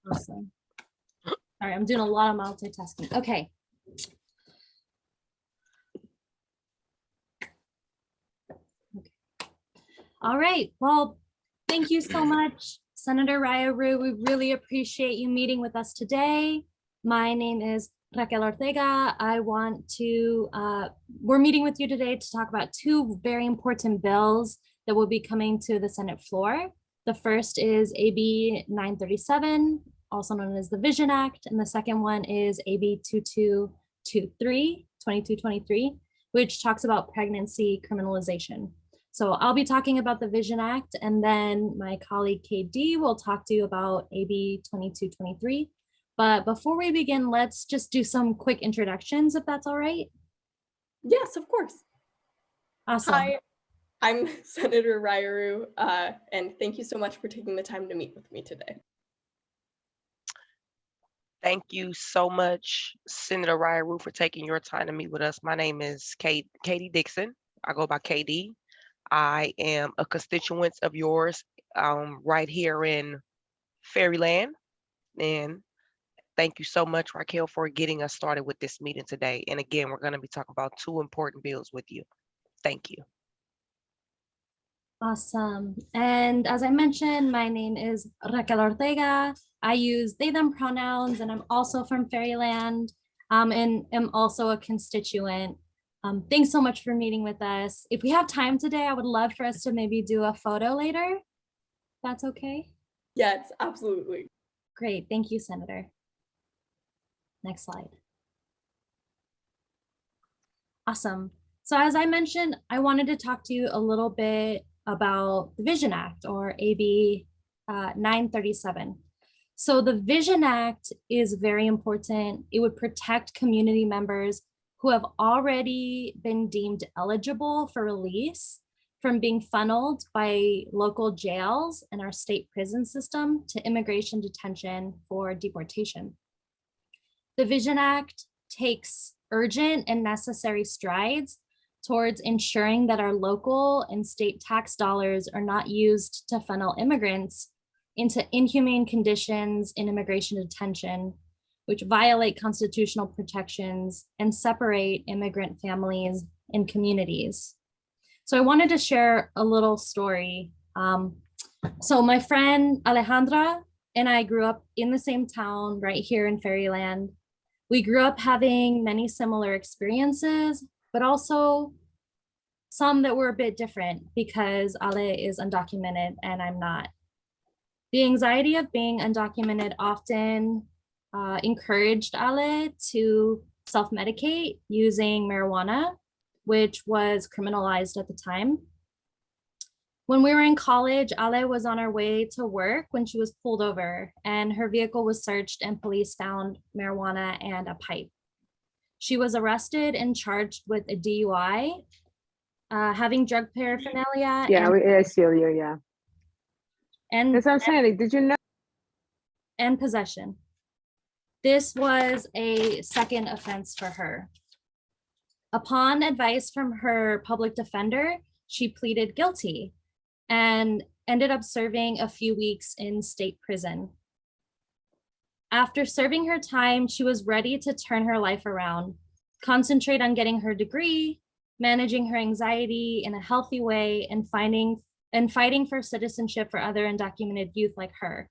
Awesome. All right, I'm doing a lot of multitasking. Okay. All right, well, thank you so much, Senator Rayaru. We really appreciate you meeting with us today. My name is Raquel Ortega. We're meeting with you today to talk about 2 very important bills that will be coming to the Senate floor. The first is AB 937, also known as the Vision Act, and the second one is AB 2223, which talks about pregnancy criminalization. So I'll be talking about the Vision Act, and then my colleague KD will talk to you about AB 2223. But before we begin, let's just do some quick introductions, if that's all right. Yes, of course. Awesome. Hi, I'm Senator Rayaru, and thank you so much for taking the time to meet with me today. Thank you so much, Senator Rayaru, for taking your time to meet with us. My name is Katie Dixon. I go by KD. I am a constituent of yours right here in Fairyland. And thank you so much, Raquel, for getting us started with this meeting today. And again, we're going to be talking about 2 important bills with you. Thank you. Awesome. And as I mentioned, my name is Raquel Ortega. I use they, them pronouns, and I'm also from Fairyland, and am also a constituent. Thanks so much for meeting with us. If we have time today, I would love for us to maybe do a photo later. That's okay? Yes, absolutely. Great. Thank you, Senator. Next slide. Awesome. So as I mentioned, I wanted to talk to you a little bit about the Vision Act, or AB 937. So the Vision Act is very important. It would protect community members who have already been deemed eligible for release from being funneled by local jails and our state prison system to immigration detention for deportation. The Vision Act takes urgent and necessary strides towards ensuring that our local and state tax dollars are not used to funnel immigrants into inhumane conditions in immigration detention, which violate constitutional protections and separate immigrant families and communities. So I wanted to share a little story. So my friend Alejandra and I grew up in the same town right here in Fairyland. We grew up having many similar experiences, but also some that were a bit different because Ale is undocumented and I'm not. The anxiety of being undocumented often encouraged Ale to self-medicate using marijuana, which was criminalized at the time. When we were in college, Ale was on her way to work when she was pulled over and her vehicle was searched and police found marijuana and a pipe. She was arrested and charged with a DUI, having drug paraphernalia. Yeah, I see you, yeah. And that's what I'm saying. Like, did you know? And possession. This was a second offense for her. Upon advice from her public defender, she pleaded guilty and ended up serving a few weeks in state prison. After serving her time, she was ready to turn her life around, concentrate on getting her degree, managing her anxiety in a healthy way, and fighting for citizenship for other undocumented youth like her.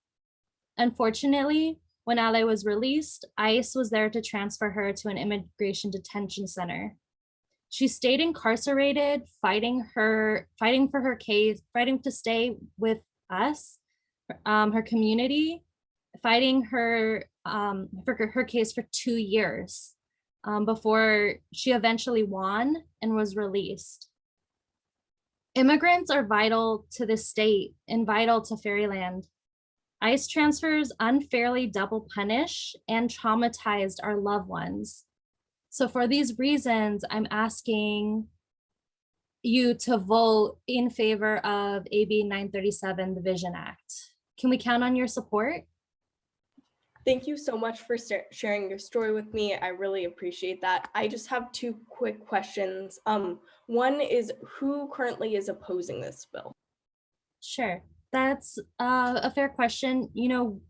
Unfortunately, when Ale was released, ICE was there to transfer her to an immigration detention center. She stayed incarcerated, fighting for her case, fighting to stay with us, her community, fighting her for her case for 2 years before she eventually won and was released. Immigrants are vital to the state and vital to Fairyland. ICE transfers unfairly double punish and traumatize our loved ones. So for these reasons, I'm asking you to vote in favor of AB 937, the Vision Act. Can we count on your support? Thank you so much for sharing your story with me. I really appreciate that. I just have 2 quick questions. One is, who currently is opposing this bill? Sure, that's a fair question. You know,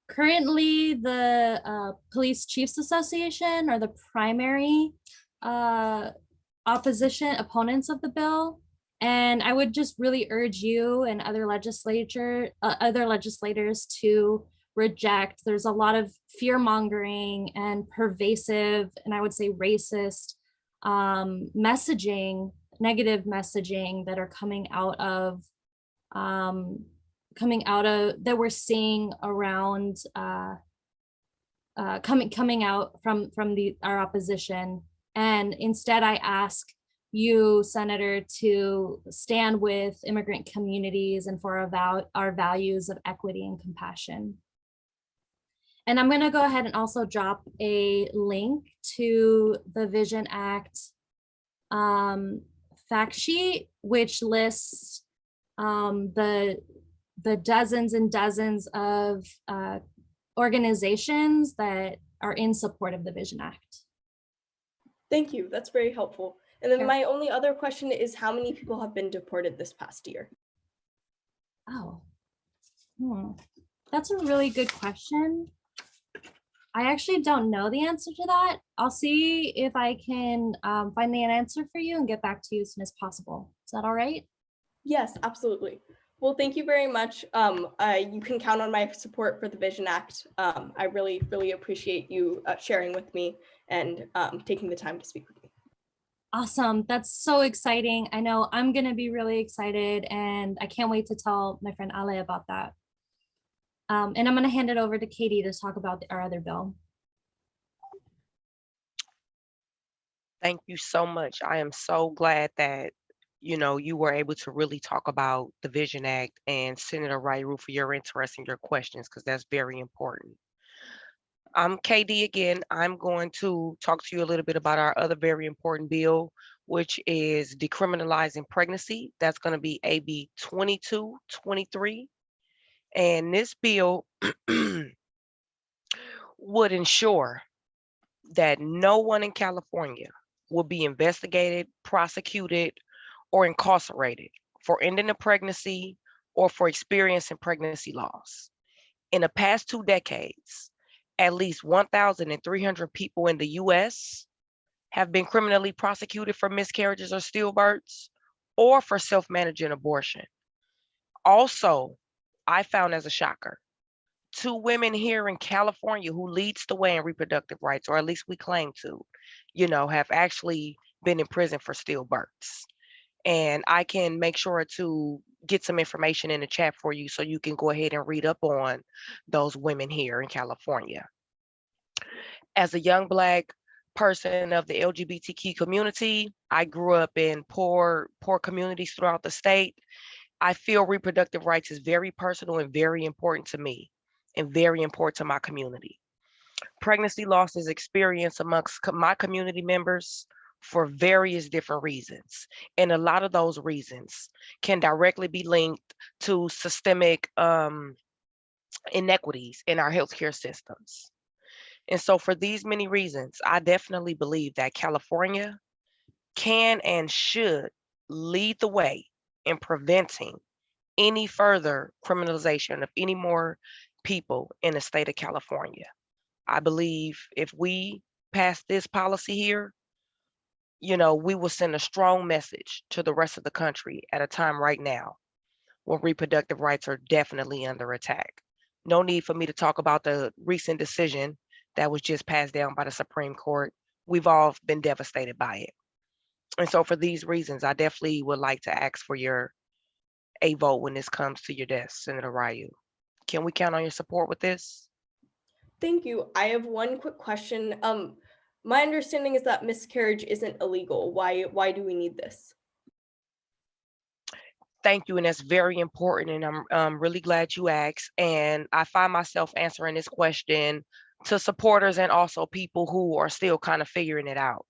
currently the Police Chiefs Association are the primary opponents of the bill. And I would just really urge you and other legislators to reject. There's a lot of fear mongering and pervasive, and I would say racist messaging, negative messaging that are coming out of that we're seeing around coming out from our opposition. And instead, I ask you, Senator, to stand with immigrant communities and for our values of equity and compassion. And I'm going to go ahead and also drop a link to the Vision Act fact sheet, which lists the dozens and dozens of organizations that are in support of the Vision Act. Thank you. That's very helpful. And then Sure. my only other question is, how many people have been deported this past year? Oh, that's a really good question. I actually don't know the answer to that. I'll see if I can find the answer for you and get back to you as soon as possible. Is that all right? Yes, absolutely. Well, thank you very much. You can count on my support for the Vision Act. I really, really appreciate you sharing with me and taking the time to speak with me. Awesome. That's so exciting. I know I'm going to be really excited and I can't wait to tell my friend Ale about that. And I'm going to hand it over to Katie to talk about our other bill. Thank you so much. I am so glad that, you know, you were able to really talk about the Vision Act, and Senator Rairu, for your interest and your questions, because that's very important. I'm KD again. I'm going to talk to you a little bit about our other very important bill, which is Decriminalizing Pregnancy. That's going to be AB 2223. And this bill would ensure that no one in California will be investigated, prosecuted, or incarcerated for ending a pregnancy or for experiencing pregnancy loss. In the past 2 decades, at least 1,300 people in the US have been criminally prosecuted for miscarriages or stillbirths or for self-managing abortion. Also, I found as a shocker two women here in California who leads the way in reproductive rights, or at least we claim to, have actually been in prison for stillbirths. And I can make sure to get some information in the chat for you so you can go ahead and read up on those women here in California. As a young Black person of the LGBTQ community, I grew up in poor communities throughout the state. I feel reproductive rights is very personal and very important to me and very important to my community. Pregnancy loss is experienced amongst my community members for various different reasons. And a lot of those reasons can directly be linked to systemic inequities in our healthcare systems. And so for these many reasons, I definitely believe that California can and should lead the way in preventing any further criminalization of any more people in the state of California. I believe if we pass this policy here, we will send a strong message to the rest of the country at a time right now when reproductive rights are definitely under attack. No need for me to talk about the recent decision that was just passed down by the Supreme Court. We've all been devastated by it. And so for these reasons, I definitely would like to ask for a vote when this comes to your desk, Senator Ryu. Can we count on your support with this? Thank you. I have one quick question. My understanding is that miscarriage isn't illegal. Why do we need this? Thank you, and that's very important, and I'm really glad you asked. And I find myself answering this question to supporters and also people who are still kind of figuring it out.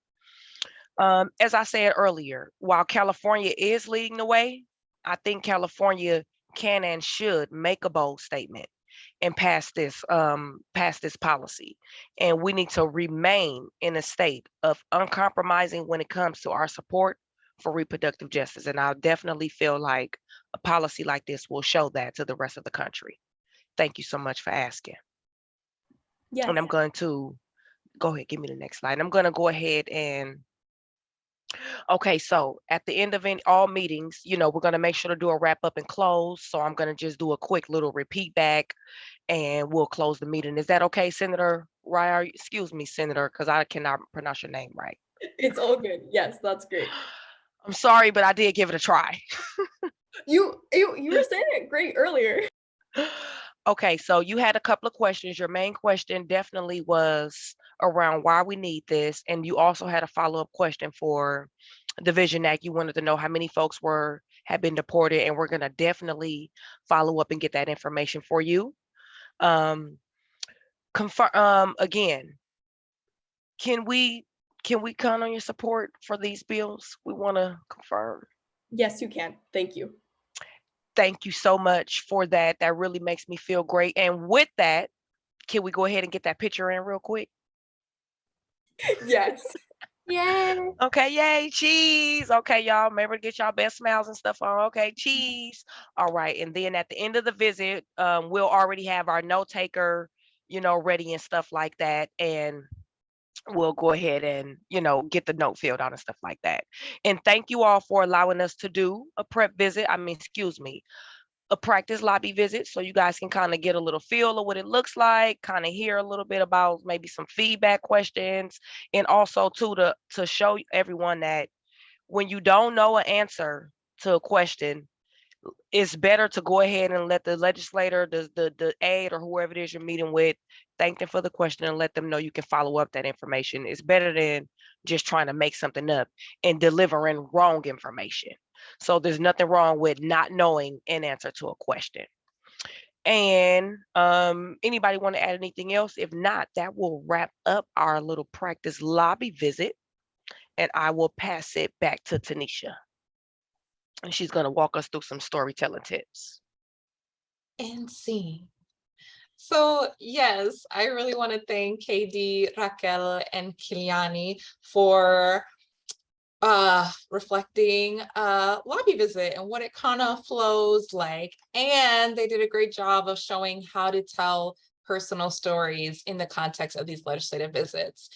As I said earlier, while California is leading the way, I think California can and should make a bold statement and pass this policy. And we need to remain in a state of uncompromising when it comes to our support for reproductive justice. And I definitely feel like a policy like this will show that to the rest of the country. Thank you so much for asking. Yes. And I'm going to go ahead, give me the next slide. I'm going to go ahead and okay, so at the end of all meetings, we're going to make sure to do a wrap up and close. So I'm going to just do a quick little repeat back and we'll close the meeting. Is that okay, Senator Ryu? Excuse me, Senator, because I cannot pronounce your name right. It's all good. Yes, that's great. I'm sorry, but I did give it a try. You were saying it great earlier. Okay, so you had a couple of questions. Your main question definitely was around why we need this. And you also had a follow-up question for the Vision Act. You wanted to know how many folks had been deported, and we're gonna definitely follow up and get that information for you. Confirm again, can we count on your support for these bills? We want to confirm. Yes, you can. Thank you. Thank you so much for that. That really makes me feel great. And with that, can we go ahead and get that picture in real quick? Yes. Yay. Okay, yay, cheese. Okay, y'all, remember to get y'all best smiles and stuff on. Okay, cheese. All right, and then at the end of the visit, we'll already have our note taker, ready and stuff like that. And we'll go ahead and, get the note filled out and stuff like that. And thank you all for allowing us to do a a practice lobby visit, so you guys can kind of get a little feel of what it looks like, kind of hear a little bit about maybe some feedback questions, and also to show everyone that when you don't know an answer to a question, it's better to go ahead and let the legislator, the aide, or whoever it is you're meeting with, thank them for the question and let them know you can follow up that information. It's better than just trying to make something up and delivering wrong information. So there's nothing wrong with not knowing an answer to a question. And anybody want to add anything else? If not, that will wrap up our little practice lobby visit. And I will pass it back to Tanisha. And she's going to walk us through some storytelling tips. And scene. So yes, I really want to thank KD, Raquel, and Kiliani for reflecting a lobby visit and what it kind of flows like. And they did a great job of showing how to tell personal stories in the context of these legislative visits.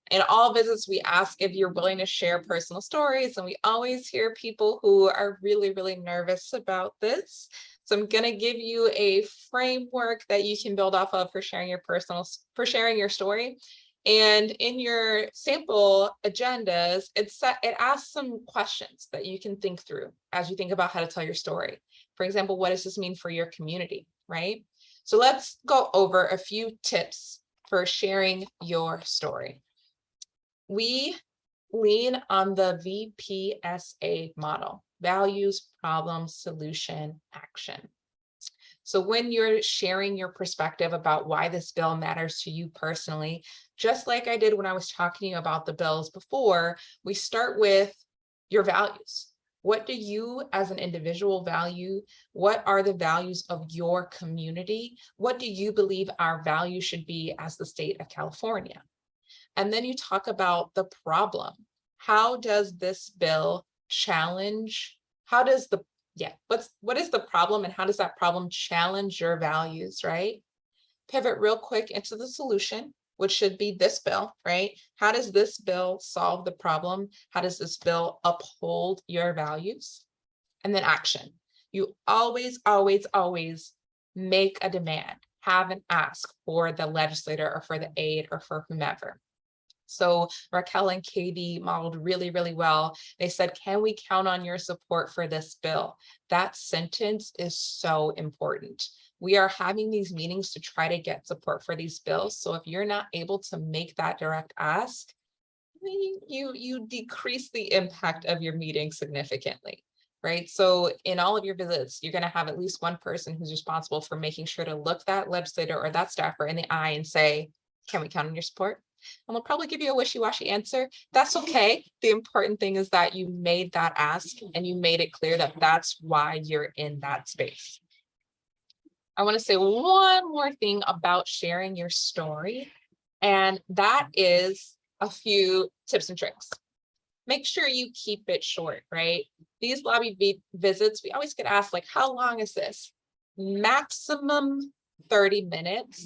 In all visits, we ask if you're willing to share personal stories, and we always hear people who are really, really nervous about this. So I'm going to give you a framework that you can build off of for sharing your story. And in your sample agendas, it asks some questions that you can think through as you think about how to tell your story. For example, what does this mean for your community, right? So let's go over a few tips for sharing your story. We lean on the VPSA model: values, problem, solution, action. So when you're sharing your perspective about why this bill matters to you personally, just like I did when I was talking to you about the bills before, we start with your values. What do you as an individual value? What are the values of your community? What do you believe our values should be as the state of California? And then you talk about the problem. How does this bill challenge? What is the problem, and how does that problem challenge your values, right? Pivot real quick into the solution, which should be this bill, right? How does this bill solve the problem? How does this bill uphold your values? And then action. You always, always, always make a demand, have an ask for the legislator or for the aide or for whomever. So Raquel and Katie modeled really, really well. They said, can we count on your support for this bill? That sentence is so important. We are having these meetings to try to get support for these bills. So if you're not able to make that direct ask, you decrease the impact of your meeting significantly, right? So in all of your visits, you're going to have at least one person who's responsible for making sure to look that legislator or that staffer in the eye and say, can we count on your support? And they'll probably give you a wishy-washy answer. That's okay. The important thing is that you made that ask and you made it clear that that's why you're in that space. I want to say one more thing about sharing your story, and that is a few tips and tricks. Make sure you keep it short, right? These lobby visits, we always get asked, like, how long is this? Maximum 30 minutes.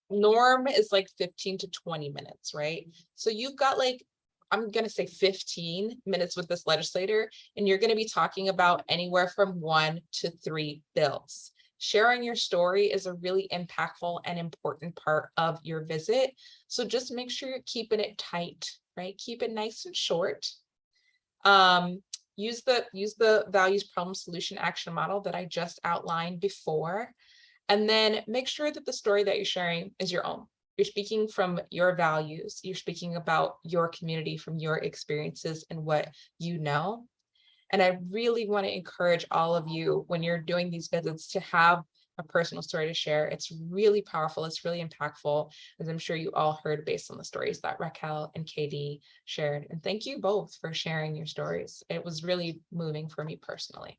Norm is like 15 to 20 minutes, right? So you've got like, I'm going to say 15 minutes with this legislator, and you're going to be talking about anywhere from 1 to 3 bills. Sharing your story is a really impactful and important part of your visit. So just make sure you're keeping it tight, right? Keep it nice and short. Use the values, problem, solution, action model that I just outlined before. And then make sure that the story that you're sharing is your own. You're speaking from your values. You're speaking about your community from your experiences and what you know. And I really want to encourage all of you, when you're doing these visits, to have a personal story to share. It's really powerful. It's really impactful, as I'm sure you all heard based on the stories that Raquel and Katie shared. And thank you both for sharing your stories. It was really moving for me personally.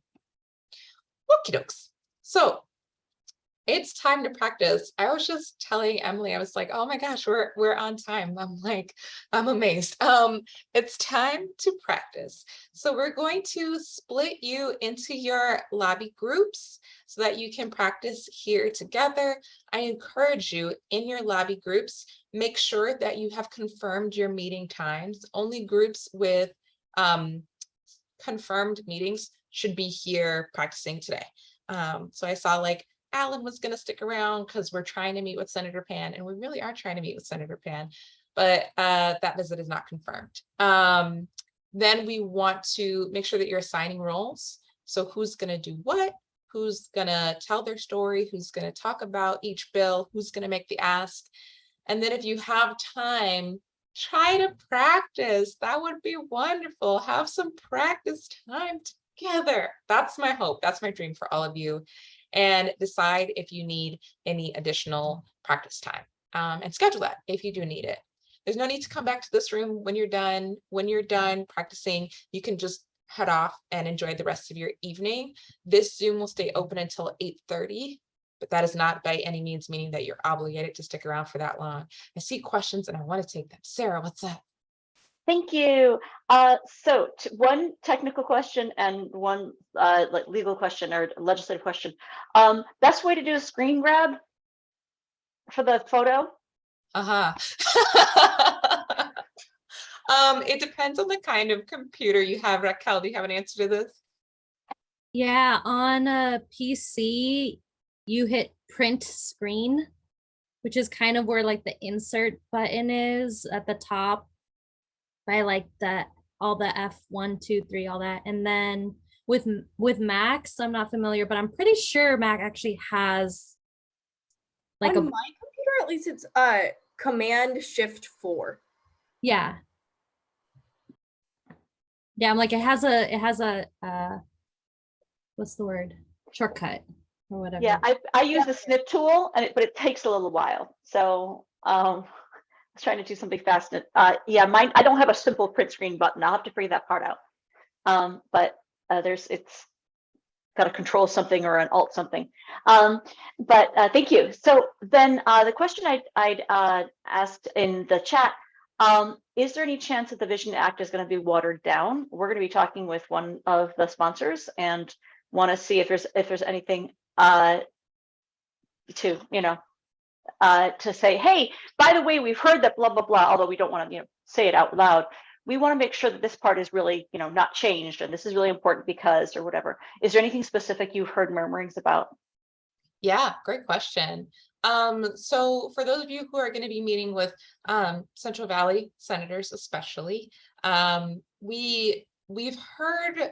Okie dokes. So it's time to practice. I was just telling Emily, I was like, oh my gosh, we're on time. I'm amazed. It's time to practice. So we're going to split you into your lobby groups so that you can practice here together. I encourage you, in your lobby groups, make sure that you have confirmed your meeting times. Only groups with confirmed meetings should be here practicing today. So I saw like Alan was going to stick around because we're trying to meet with Senator Pan, and we really are trying to meet with Senator Pan, but that visit is not confirmed. Then we want to make sure that you're assigning roles. So who's going to do what, who's going to tell their story, who's going to talk about each bill, who's going to make the ask. And then if you have time, try to practice. That would be wonderful. Have some practice time together. That's my hope. That's my dream for all of you. And decide if you need any additional practice time, and schedule that if you do need it. There's no need to come back to this room when you're done. When you're done practicing, you can just head off and enjoy the rest of your evening. This Zoom will stay open until 8:30, but that is not by any means meaning that you're obligated to stick around for that long. I see questions and I want to take them. Sarah, what's up? Thank you. So one technical question and one like legal question or legislative question. Best way to do a screen grab for the photo? It depends on the kind of computer you have. Raquel, do you have an answer to this? Yeah, on a PC, you hit print screen, which is kind of where like the insert button is at the top by like all the F1, 2, 3, all that. And then with Macs, I'm not familiar, but I'm pretty sure Mac actually has like On my computer, at least it's Command Shift 4. yeah. Yeah, I'm like it has a what's the word? Shortcut or whatever. Yeah, I use the snip tool, but it takes a little while. So I was trying to do something fast. Yeah, mine, I don't have a simple print screen button. I'll have to figure that part out. But it's got to control something or an alt something. But thank you. So then the question I'd asked in the chat, is there any chance that the Vision Act is going to be watered down? We're going to be talking with one of the sponsors and want to see if there's anything to, to say, hey, by the way, we've heard that blah, blah, blah, although we don't want to, say it out loud. We want to make sure that this part is really, not changed, and this is really important because, or whatever. Is there anything specific you've heard murmurings about? Yeah, great question. So for those of you who are going to be meeting with Central Valley senators, especially, we've heard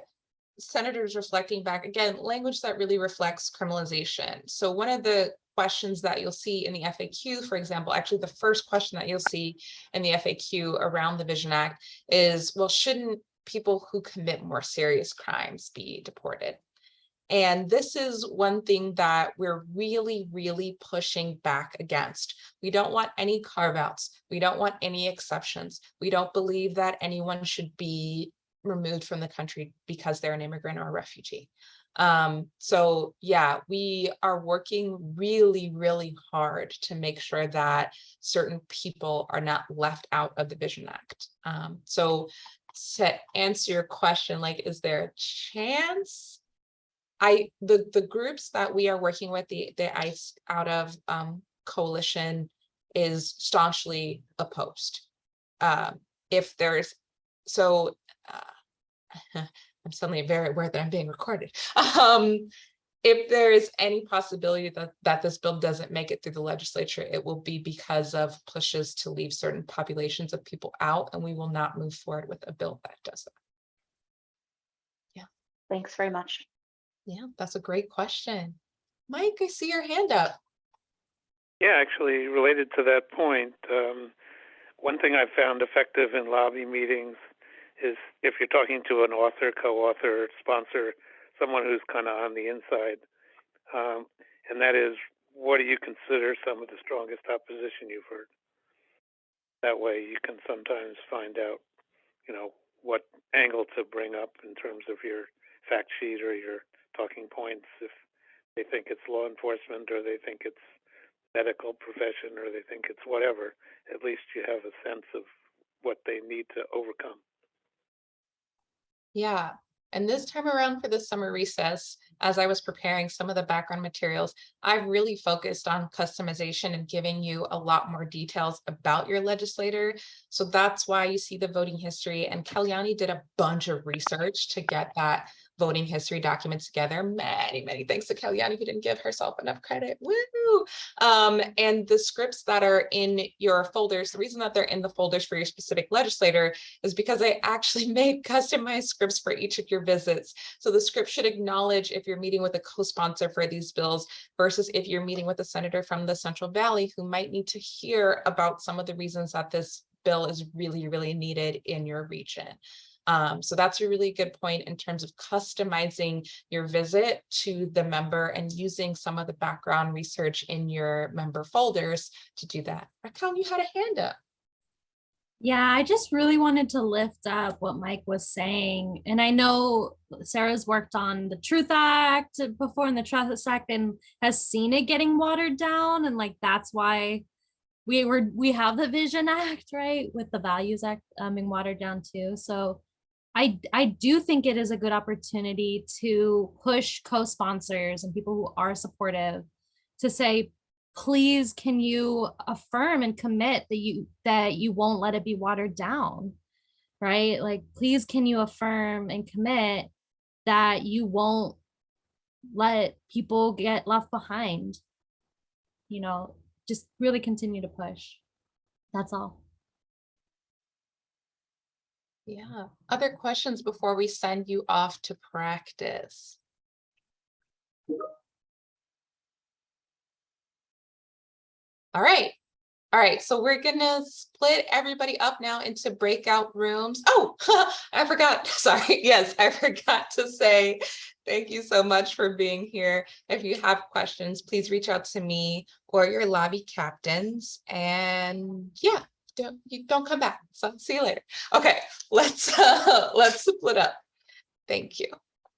senators reflecting back, again, language that really reflects criminalization. So one of the questions that you'll see in the FAQ, for example, actually the first question that you'll see in the FAQ around the Vision Act is, well, shouldn't people who commit more serious crimes be deported? And this is one thing that we're really, really pushing back against. We don't want any carve-outs. We don't want any exceptions. We don't believe that anyone should be removed from the country because they're an immigrant or a refugee. So yeah, we are working really, really hard to make sure that certain people are not left out of the Vision Act. So to answer your question, like, is there a chance? The groups that we are working with, the ICE Out Of coalition is staunchly opposed. If there's, so I'm suddenly very aware that I'm being recorded. If there is any possibility that this bill doesn't make it through the legislature, it will be because of pushes to leave certain populations of people out, and we will not move forward with a bill that does that. Yeah. Thanks very much. Yeah, that's a great question. Mike, I see your hand up. Yeah, actually, related to that point, one thing I've found effective in lobby meetings is if you're talking to an author, co-author, sponsor, someone who's kind of on the inside, and that is, what do you consider some of the strongest opposition you've heard? That way you can sometimes find out, what angle to bring up in terms of your fact sheet or your talking points, if they think it's law enforcement or they think it's medical profession or they think it's whatever. At least you have a sense of what they need to overcome. Yeah, and this time around for the summer recess, as I was preparing some of the background materials, I've really focused on customization and giving you a lot more details about your legislator. So that's why you see the voting history, and Kalyani did a bunch of research to get that voting history document together. Many thanks to Kalyani, who didn't give herself enough credit. Woo! And the scripts that are in your folders, the reason that they're in the folders for your specific legislator is because I actually made customized scripts for each of your visits. So the script should acknowledge if you're meeting with a co-sponsor for these bills versus if you're meeting with a senator from the Central Valley who might need to hear about some of the reasons that this bill is really, really needed in your region. So that's a really good point in terms of customizing your visit to the member and using some of the background research in your member folders to do that. Raquel, you had a hand up. Yeah, I just really wanted to lift up what Mike was saying. And I know Sarah's worked on the Truth Act before, and the Trust Act, and has seen it getting watered down. And like, that's why we have the Vision Act, right? With the Values Act being watered down too. So I do think it is a good opportunity to push co-sponsors and people who are supportive to say, please, can you affirm and commit that you won't let it be watered down? right? Like, please, can you affirm and commit that you won't let people get left behind? You know, just really continue to push. That's all. Yeah. Other questions before we send you off to practice? All right. All right, so we're gonna split everybody up now into breakout rooms. Oh, I forgot, sorry. Yes, I forgot to say thank you so much for being here. If you have questions, please reach out to me or your lobby captains. And yeah, don't come back. So see you later. Okay, let's split up. Thank you.